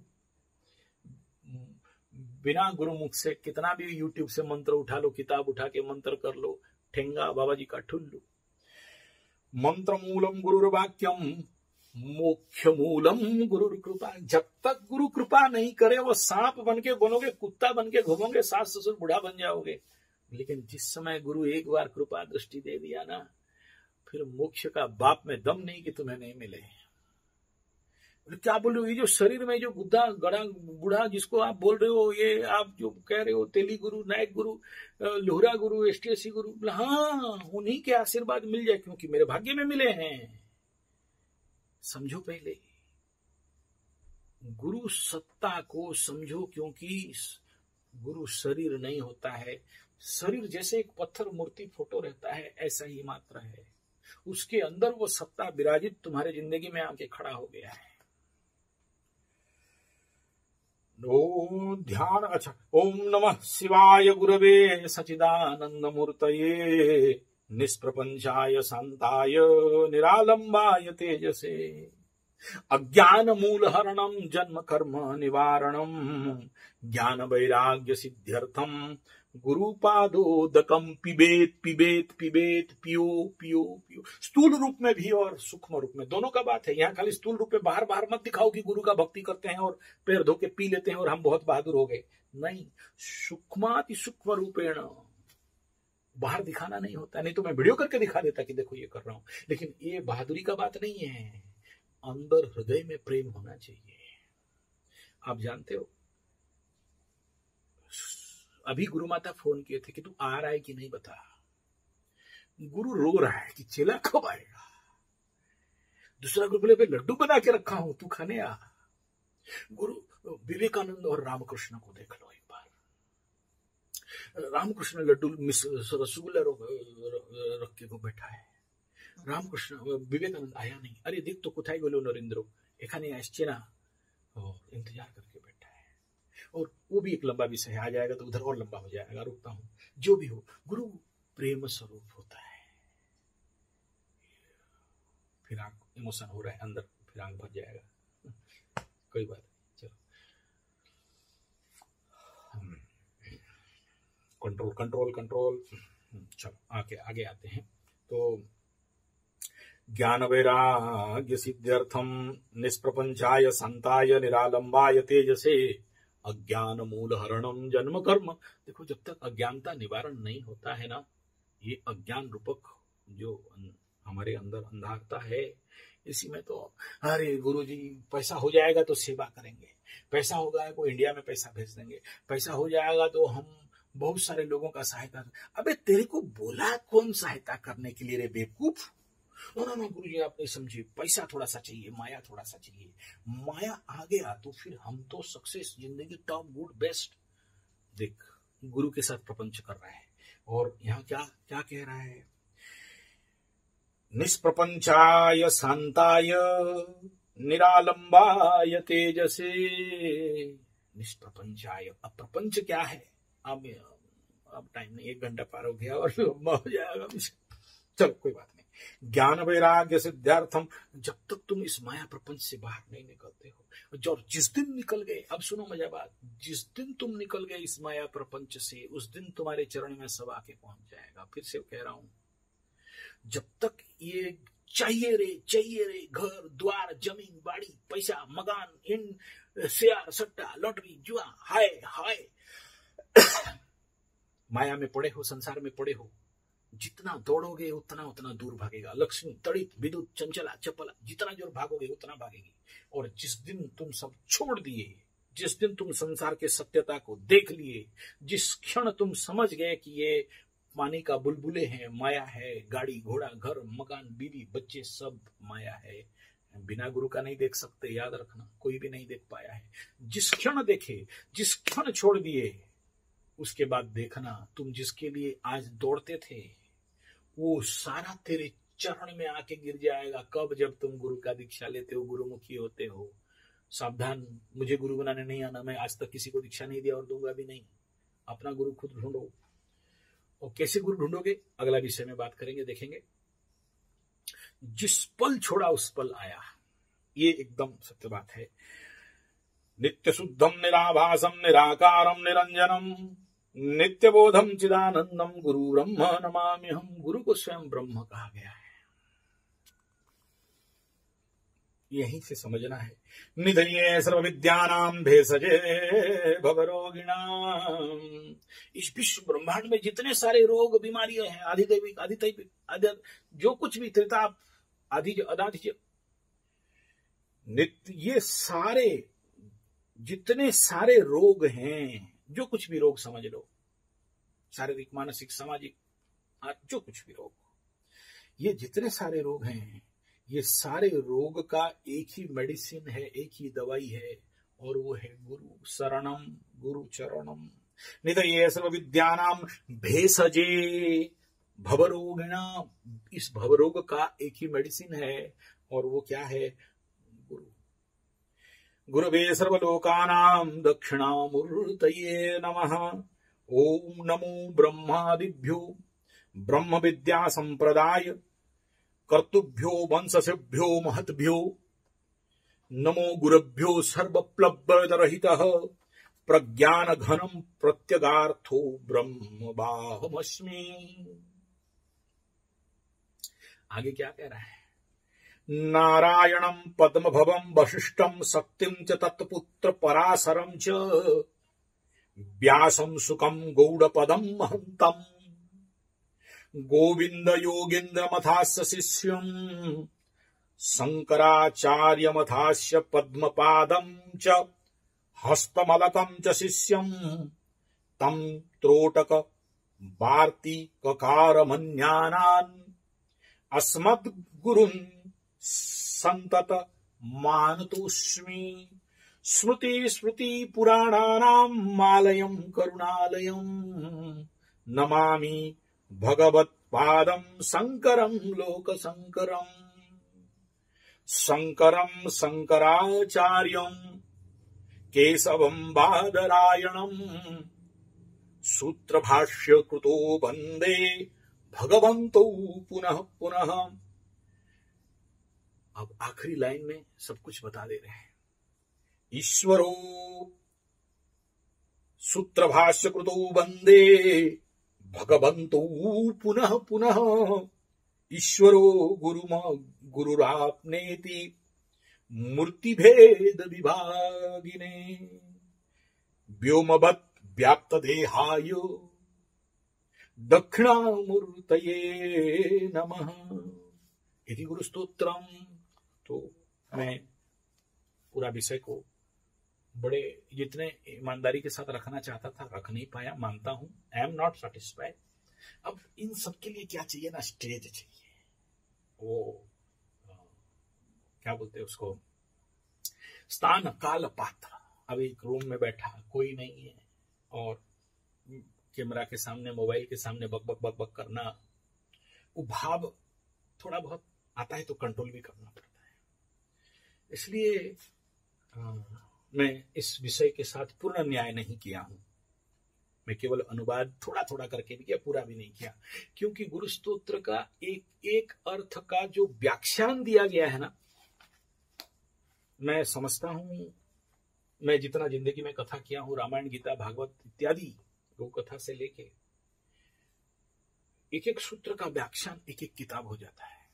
बिना गुरुमुख से कितना भी यूट्यूब से मंत्र उठा लो, किताब उठा के मंत्र कर लो, ठेंगा बाबा जी का ठुल्लू। मंत्र मूलम गुरुर्वाक्यम, मोक्ष मूलम गुरु कृपा। जब तक गुरु कृपा नहीं करे वो सांप बन के बनोगे, कुत्ता बन के घूमोगे, सास ससुर बूढ़ा बन जाओगे। लेकिन जिस समय गुरु एक बार कृपा दृष्टि दे दिया ना, फिर मोक्ष का बाप में दम नहीं कि तुम्हें नहीं मिले। क्या बोल रहे हो, ये जो शरीर में जो बुद्धा गड़ा बूढ़ा जिसको आप बोल रहे हो, ये आप जो कह रहे हो तेली गुरु, नायक गुरु, लोहरा गुरु, एसटीएससी गुरु, हाँ उन्हीं के आशीर्वाद मिल जाए, क्योंकि मेरे भाग्य में मिले हैं। समझो पहले गुरु सत्ता को समझो, क्योंकि गुरु शरीर नहीं होता है। शरीर जैसे एक पत्थर मूर्ति फोटो रहता है, ऐसा ही मात्र है। उसके अंदर वो सत्ता विराजित तुम्हारे जिंदगी में आके खड़ा हो गया है। ध्यान। अच्छा, ओम नमः शिवाय गुरवे सचिदानंद मूर्तये निष्प्रपंचाय शांताय निरालंबाय तेजसे अज्ञान मूल हरणम जन्म कर्म निवारणम ज्ञान वैराग्य सिद्ध्यर्थम गुरुपादोदकम पिबेत पिबेत पिबेत पियो पियो पियो। स्थूल रूप में भी और सूक्ष्म रूप में, दोनों का बात है। यहाँ खाली स्थूल रूप में बाहर बाहर मत दिखाओ कि गुरु का भक्ति करते हैं और पैर धो के पी लेते हैं और हम बहुत बहादुर हो गए। नहीं, सूक्ष्माति सूक्ष्म रूपेण बाहर दिखाना नहीं होता। नहीं तो मैं वीडियो करके दिखा देता कि देखो ये कर रहा हूं, लेकिन ये बहादुरी का बात नहीं है। अंदर हृदय में प्रेम होना चाहिए। आप जानते हो, अभी गुरु माता फोन किए थे कि तू आ रहा है कि नहीं बता। गुरु रो रहा है कि चेला कब आएगा। दूसरा गुरु बोले लड्डू बना के रखा हूं, तू खाने आ। गुरु विवेकानंद और रामकृष्ण को देख लो एक बार। रामकृष्ण लड्डू रसगुल्ला रख के को बैठा है। रामकृष्ण विवेकानंद आया नहीं। अरे देख तो कोথায় গেল नरेंद्र, एखाने আসছে ना, और इंतजार करके बैठा है। और वो भी एक लंबा विषय है, आ जाएगा तो उधर और लंबा हो जाएगा, रुकता हूं। जो भी हो, गुरु प्रेम स्वरूप होता है। फिर आंख इमोशन हो रहा है अंदर, फिर आंख भर जाएगा, कोई बात नहीं। चलो कंट्रोल कंट्रोल कंट्रोल। चलो आगे आते हैं। तो ज्ञान वैराग्य सिद्ध्यर्थम निष्प्रपंचाय शांताय निरालंबाय तेजसे अज्ञान मूल हरणम जन्म कर्म। देखो, जब तक अज्ञानता निवारण नहीं होता है ना, ये अज्ञान रूपक जो हमारे अंदर अंधारता है, इसी में तो अरे गुरुजी पैसा हो जाएगा तो सेवा करेंगे, पैसा होगा तो इंडिया में पैसा भेज देंगे, पैसा हो जाएगा तो हम बहुत सारे लोगों का सहायता। अबे तेरे को बोला कौन सहायता करने के लिए रे बेवकूफ। ना गुरुजी आप नहीं समझे, पैसा थोड़ा सा चाहिए, माया थोड़ा सा चाहिए। माया आ गया तो फिर हम तो सक्सेस, जिंदगी टॉप गुड बेस्ट। देख, गुरु के साथ प्रपंच कर रहा है और यहाँ क्या क्या कह रहा है, निष्प्रपंचाय शांताय निरालंबाय तेजसे। निष्प्रपंचाय, अब प्रपंच क्या है, अब टाइम नहीं, 1 घंटा पार हो गया और लंबा हो जाएगा। चलो कोई बात नहीं। ज्ञान वैराग्य सिद्धार्थम, जब तक तुम इस माया प्रपंच से बाहर नहीं निकलते हो, जो जिस दिन निकल गए, अब सुनो मजा बात, जिस दिन तुम निकल गए इस माया प्रपंच से, उस दिन तुम्हारे चरण में सब आके पहुंच जाएगा। फिर से कह रहा हूं, जब तक ये चाहिए रे घर द्वार जमीन बाड़ी पैसा मकान इन शेयर सट्टा लॉटरी जुआ हाय हाय माया में पड़े हो, संसार में पड़े हो, जितना दौड़ोगे उतना उतना दूर भागेगा। लक्ष्मी तड़ित विद्युत चंचला चपला, जितना जोर भागोगे उतना भागेगी। और जिस दिन तुम सब छोड़ दिए, जिस दिन तुम संसार के सत्यता को देख लिए, जिस क्षण तुम समझ गए कि ये पानी का बुलबुले हैं, माया है, गाड़ी घोड़ा घर मकान बीवी बच्चे सब माया है, बिना गुरु का नहीं देख सकते, याद रखना, कोई भी नहीं देख पाया है। जिस क्षण देखे, जिस क्षण छोड़ दिए, उसके बाद देखना तुम जिसके लिए आज दौड़ते थे वो सारा तेरे चरण में आके गिर जाएगा। कब? जब तुम गुरु का दीक्षा लेते हो, गुरुमुखी होते हो। सावधान, मुझे गुरु बनाने नहीं आना, मैं आज तक किसी को दीक्षा नहीं दिया और दूंगा भी नहीं। अपना गुरु खुद ढूंढो। और कैसे गुरु ढूंढोगे, अगला विषय में बात करेंगे, देखेंगे। जिस पल छोड़ा उस पल आया, ये एकदम सत्य बात है। नित्य शुद्धम निराभासम निराकारम निरंजनम नित्यबोधम चिदानंदम गुरु ब्रह्म नमामि हम। गुरु को स्वयं ब्रह्म कहा गया है, यहीं से समझना है। निधये सर्व विद्यानाम भेषजे भवरोगिणाम। इस विश्व ब्रह्मांड में जितने सारे रोग बीमारियां हैं, आधिदैविक आधिदैविक जो कुछ भी त्रिताप आदि अदाधि नित्य, ये सारे जितने सारे रोग हैं, जो कुछ भी रोग समझ लो, शारीरिक मानसिक सामाजिक जो कुछ भी रोग, ये जितने सारे रोग हैं, ये सारे रोग का एक ही मेडिसिन है, एक ही दवाई है, और वो है गुरु शरणम गुरु चरणम। निधये सर्व विद्यानाम भेषजे भवरोगिणाम। इस भवरोग का एक ही मेडिसिन है, और वो क्या है? गुरु। गुरवे सर्वलोकानां दक्षिणामूर्तये नमः। ओम नमो ब्रह्मादिभ्यो ब्रह्म विद्या संप्रदाय कर्तुभ्यो वंशसेभ्यो महद्भ्यो नमो गुरुभ्यो सर्वप्लवरहितः प्रज्ञान घनम प्रत्यगार्थो ब्रह्मवाहमस्मि। आगे क्या कह रहा है? नारायणं पद्मभवं वशिष्ठं शक्तिं च तत्पुत्र पराशरं च व्यासं सुखं गौडपदं महन्तम् गोविंद योगीन्द्रमथास्य शिष्यं शंकराचार्यमथास्य पद्मपादं च हस्तमलकं च शिष्यं तं त्रोटक वार्तिककारमन्यानान् अस्मद्गुरुन् संतत मानतोऽस्मि। स्मृति स्मृति पुराणानां मालयं करुणालयं नमामि भगवत्पादं शंकरं लोकशंकरं। शंकरं शंकराचार्यं केशवं बादरायणं सूत्रभाष्यकृतो वन्दे भगवन्तौ पुनः पुनः। अब आखिरी लाइन में सब कुछ बता दे रहे हैं। ईश्वरो सूत्रभाष्यकृतो वन्दे भगवन्तौ पुनः पुनः। ईश्वरो गुरुराप्नेति मूर्तिभेद विभागिने व्योमवत् व्याप्त देहाय दक्षिणामूर्तये नमः। इति गुरु स्तोत्रम। तो मैं पूरा विषय को बड़े जितने ईमानदारी के साथ रखना चाहता था रख नहीं पाया, मानता हूं। I am not satisfied. अब इन सब के लिए क्या चाहिए ना? स्टेज चाहिए। वो क्या बोलते हैं उसको? स्थान काल पात्र। अब एक रूम में बैठा कोई नहीं है और कैमरा के सामने मोबाइल के सामने बक बक बक बक करना, वो भाव थोड़ा बहुत आता है तो कंट्रोल भी करना पड़ता है। इसलिए मैं इस विषय के साथ पूर्ण न्याय नहीं किया हूं। मैं केवल अनुवाद थोड़ा थोड़ा करके भी किया, पूरा भी नहीं किया, क्योंकि गुरु स्तोत्र का एक एक अर्थ का जो व्याख्यान दिया गया है ना, मैं समझता हूं, मैं जितना जिंदगी में कथा किया हूं, रामायण गीता भागवत इत्यादि गौ कथा से लेके एक एक सूत्र का व्याख्यान एक एक किताब हो जाता है।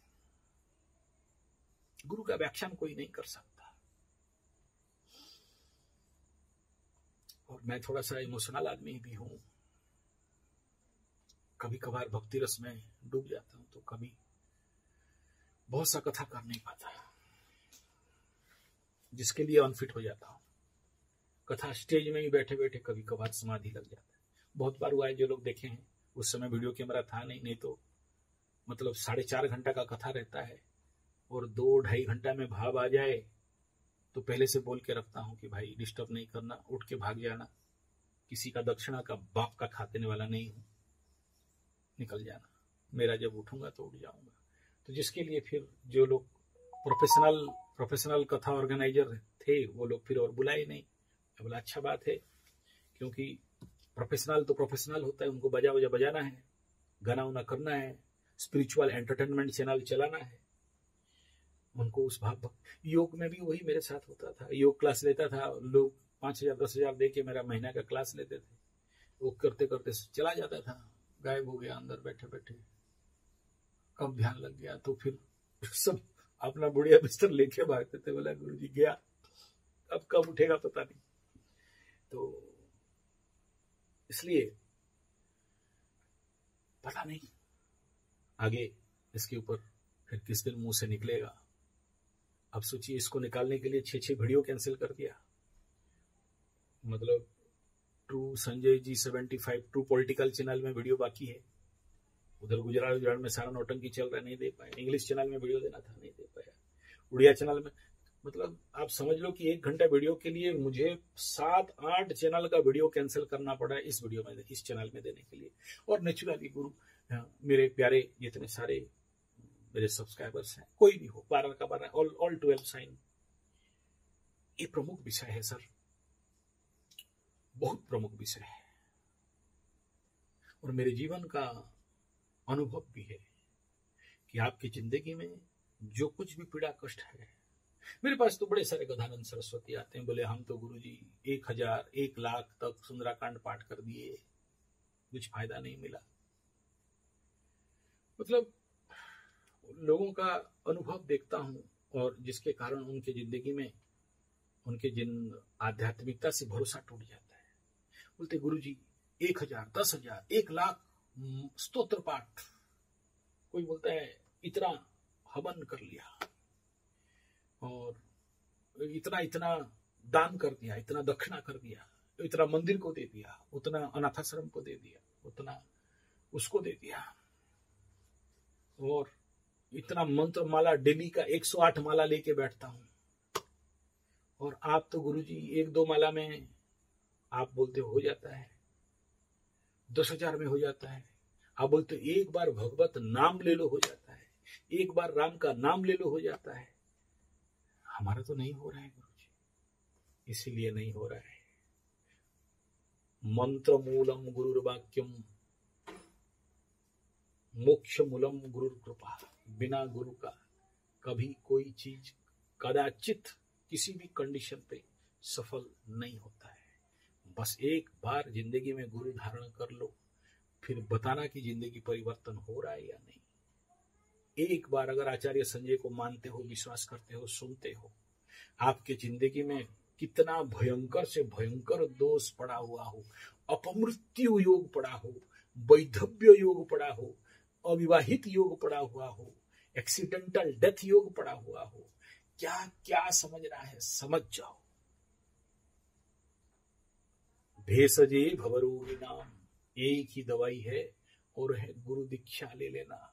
गुरु का व्याख्यान कोई नहीं कर सकता। और मैं थोड़ा सा इमोशनल आदमी भी हूं, कभी कभार भक्ति रस में डूब जाता हूं, तो कभी बहुत सा कथा कर नहीं पाता, जिसके लिए अनफिट हो जाता हूं। कथा स्टेज में ही बैठे बैठे कभी कभार समाधि लग जाता है। बहुत बार हुआ है, जो लोग देखे हैं उस समय वीडियो कैमरा था नहीं तो मतलब 4.5 घंटा का कथा रहता है और 2-2.5 घंटा में भाव आ जाए तो पहले से बोल के रखता हूं कि भाई डिस्टर्ब नहीं करना, उठ के भाग जाना, किसी का दक्षिणा का बाप का खाने वाला नहीं हूं, निकल जाना, मेरा जब उठूंगा तो उठ जाऊंगा। तो जिसके लिए फिर जो लोग प्रोफेशनल कथा ऑर्गेनाइजर थे वो लोग फिर और बुलाए नहीं। बोला अच्छा बात है, क्योंकि प्रोफेशनल तो प्रोफेशनल होता है, उनको बजाना है, गाना उना करना है, स्पिरिचुअल एंटरटेनमेंट चैनल चलाना है। उनको उस भाव योग में भी वही मेरे साथ होता था। योग क्लास लेता था, लोग 5,000 10,000 दे के मेरा महीना का क्लास लेते थे। वो करते करते चला जाता था, गायब हो गया अंदर बैठे बैठे। कब ध्यान लग गया तो फिर सब अपना बुढ़िया बिस्तर लेके भागते थे। बोला गुरु जी गया, अब कब उठेगा पता नहीं। तो इसलिए पता नहीं आगे इसके ऊपर फिर किस दिन मुंह से निकलेगा। अब सोचिए, इसको निकालने के लिए 6 वीडियो कैंसिल कर दिया। मतलब true Sanjay ji 75 true political channel में वीडियो बाकी है। उधर गुजरात में सारा नौटंकी चल रहा है, नहीं दे पाए। इंग्लिश चैनल में वीडियो देना था, नहीं दे पाया। उड़िया चैनल में, मतलब आप समझ लो कि 1 घंटा वीडियो के लिए मुझे 7-8 चैनल का वीडियो कैंसिल करना पड़ा इस वीडियो में, इस चैनल में देने के लिए। और नेचुरली गुरु, मेरे प्यारे जितने सारे मेरे सब्सक्राइबर्स हैं, कोई भी हो, 12 का 12, ऑल 12 साइन, ये प्रमुख विषय है सर, बहुत प्रमुख विषय है। और मेरे जीवन का अनुभव भी है कि आपकी जिंदगी में जो कुछ भी पीड़ा कष्ट है, मेरे पास तो बड़े सारे गजानंद सरस्वती आते हैं, बोले हम तो गुरुजी 1000 1 लाख तक सुंदराकांड पाठ कर दिए, कुछ फायदा नहीं मिला। मतलब लोगों का अनुभव देखता हूं, और जिसके कारण उनके जिंदगी में उनके जिन आध्यात्मिकता से भरोसा टूट जाता है। बोलते गुरुजी 1000 10,000 1 लाख स्तोत्र पाठ, कोई बोलता है इतना हवन कर लिया, और इतना इतना दान कर दिया, इतना दक्षिणा कर दिया, इतना मंदिर को दे दिया, उतना अनाथाश्रम को दे दिया, उतना उसको दे दिया, और इतना मंत्र माला डेली का 108 माला लेके बैठता हूं। और आप तो गुरुजी 1-2 माला में आप बोलते हो जाता है, 10,000 में हो जाता है। आप बोलते एक बार भगवत नाम ले लो हो जाता है, एक बार राम का नाम ले लो हो जाता है। हमारा तो नहीं हो रहा है गुरुजी, इसीलिए नहीं हो रहा है। मंत्र मूलम गुरुर्वाक्यम, मोक्ष मूलम गुरुर कृपा। बिना गुरु का कभी कोई चीज कदाचित किसी भी कंडीशन पे सफल नहीं होता है। बस एक बार जिंदगी में गुरु धारण कर लो, फिर बताना कि जिंदगी परिवर्तन हो रहा है या नहीं। एक बार अगर आचार्य संजय को मानते हो, विश्वास करते हो, सुनते हो, आपके जिंदगी में कितना भयंकर से भयंकर दोष पड़ा हुआ हो, अपमृत्यु योग पड़ा हो, वैधव्य योग पड़ा हो, अविवाहित योग पड़ा हुआ हो, एक्सीडेंटल डेथ योग पड़ा हुआ हो, क्या क्या समझ रहा है, समझ जाओ। भेषजे भवरोगी नाम, एक ही दवाई है, और है गुरु दीक्षा ले लेना।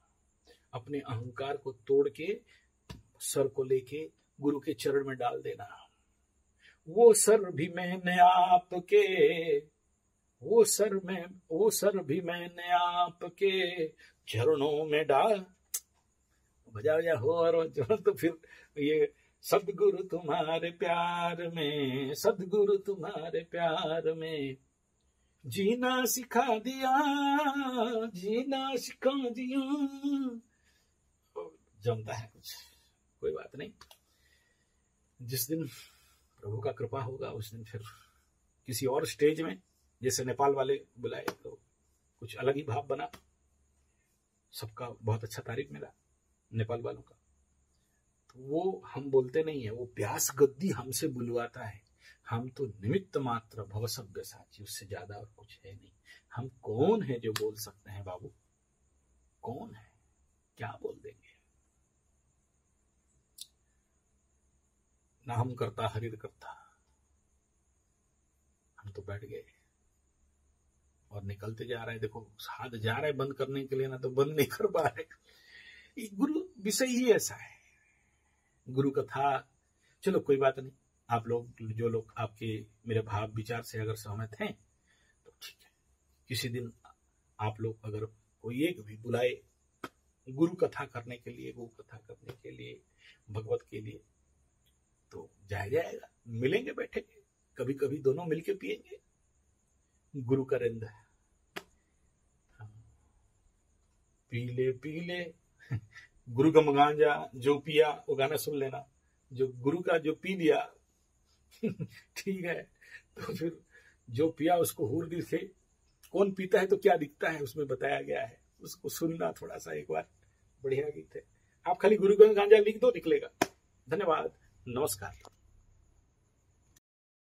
अपने अहंकार को तोड़ के सर को लेके गुरु के चरण में डाल देना। वो सर भी मैंने आपके, वो सर भी मैंने आपके चरणों में डाल। बजा हो और तो फिर ये सदगुरु तुम्हारे प्यार में, सदगुरु तुम्हारे प्यार में जीना सिखा दिया, जीना सिखा दिया। जमता है कुछ, कोई बात नहीं। जिस दिन प्रभु का कृपा होगा उस दिन फिर किसी और स्टेज में, जैसे नेपाल वाले बुलाए तो कुछ अलग ही भाव बना। सबका बहुत अच्छा तारीफ मिला नेपाल वालों का। तो वो हम बोलते नहीं है, वो व्यास गद्दी हमसे बुलवाता है। हम तो निमित्त मात्र भवसव्य साची, उससे ज्यादा और कुछ है नहीं। हम कौन है जो बोल सकते हैं बाबू, कौन है, क्या बोल देंगे। ना हम करता हरिर करता, हम तो बैठ गए और निकलते जा रहे हैं। देखो हाथ जा रहे बंद करने के लिए, ना तो बंद नहीं कर पा रहे। गुरु विषय ही ऐसा है, गुरु कथा। चलो कोई बात नहीं, आप लोग जो लोग आपके मेरे भाव विचार से अगर सहमत हैं तो ठीक है। किसी दिन आप लोग अगर कोई एक भी बुलाए गुरु कथा करने के लिए, गुरु कथा करने के लिए, भगवत के लिए, तो जाएगा, मिलेंगे, बैठेंगे, कभी कभी दोनों मिलके पिएंगे गुरु का रिंद। पीले पीले गुरु का गांजा जो पिया, वो गाना सुन लेना, जो गुरु का जो पी लिया ठीक है, तो फिर जो पिया उसको हूर दिखे, कौन पीता है तो क्या दिखता है उसमें बताया गया है, उसको सुनना थोड़ा सा एक बार, बढ़िया गीत है। आप खाली गुरु का गांजा लिख दो, निकलेगा। धन्यवाद, नमस्कार।